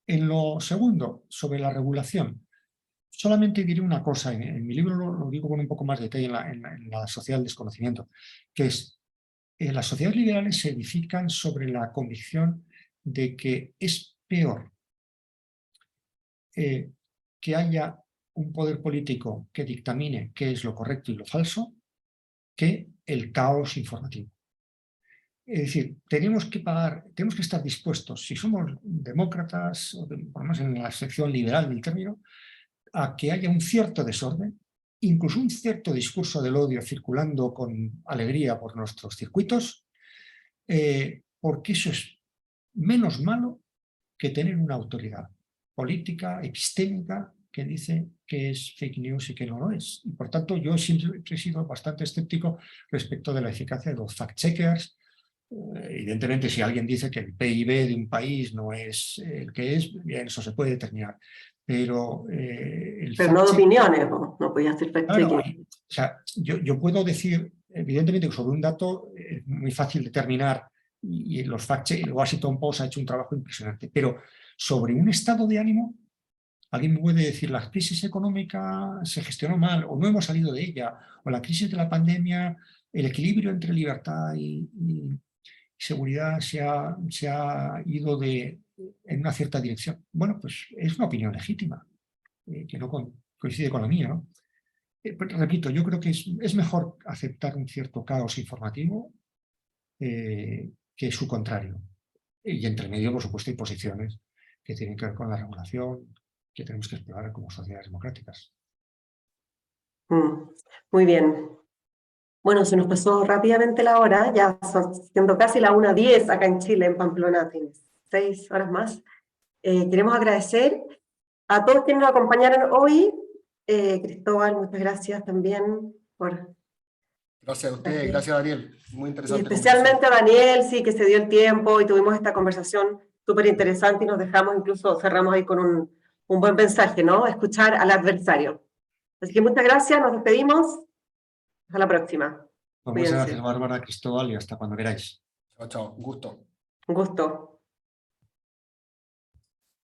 En lo segundo, sobre la regulación, solamente diré una cosa, en mi libro lo digo con un poco más de detalle en la sociedad del desconocimiento, que es: las sociedades liberales se edifican sobre la convicción de que es peor que haya un poder político que dictamine qué es lo correcto y lo falso, que el caos informativo. Es decir, tenemos que estar dispuestos, si somos demócratas, o por lo menos en la sección liberal del término, a que haya un cierto desorden, incluso un cierto discurso del odio circulando con alegría por nuestros circuitos, porque eso es menos malo que tener una autoridad política, epistémica, que dice que es fake news y que no lo es. Y por tanto, yo siempre he sido bastante escéptico respecto de la eficacia de los fact-checkers. Evidentemente, si alguien dice que el PIB de un país no es el que es, bien, eso se puede determinar. Pero Pero no de opiniones, no podía hacer fact-checking. o sea, yo puedo decir, evidentemente, que sobre un dato es muy fácil determinar, y los fact-check, el Washington Post ha hecho un trabajo impresionante, pero sobre un estado de ánimo, alguien me puede decir: la crisis económica se gestionó mal, o no hemos salido de ella, o la crisis de la pandemia, el equilibrio entre libertad y seguridad se ha ido en una cierta dirección. Bueno, pues es una opinión legítima, que no coincide con la mía, ¿no? Pero repito, yo creo que es mejor aceptar un cierto caos informativo que su contrario. Y entre medio, por supuesto, hay posiciones que tienen que ver con la regulación que tenemos que explorar como sociedades democráticas. Muy bien. Bueno, se nos pasó rápidamente la hora, ya siendo casi la 1:10 acá en Chile, en Pamplona, tienes 6 horas más. Queremos agradecer a todos quienes nos acompañaron hoy. Cristóbal, muchas gracias también por Gracias a ustedes, Así. gracias Daniel. Muy Y interesante. especialmente a Daniel, sí, que se dio el tiempo y tuvimos esta conversación súper interesante y nos dejamos, incluso cerramos ahí con un buen mensaje, ¿no? Escuchar al adversario. Así que muchas gracias, nos despedimos. Hasta la próxima. Pues muchas Cuídense. gracias, Bárbara, Cristóbal, y hasta cuando queráis. Chao, chao. Un gusto. Un gusto.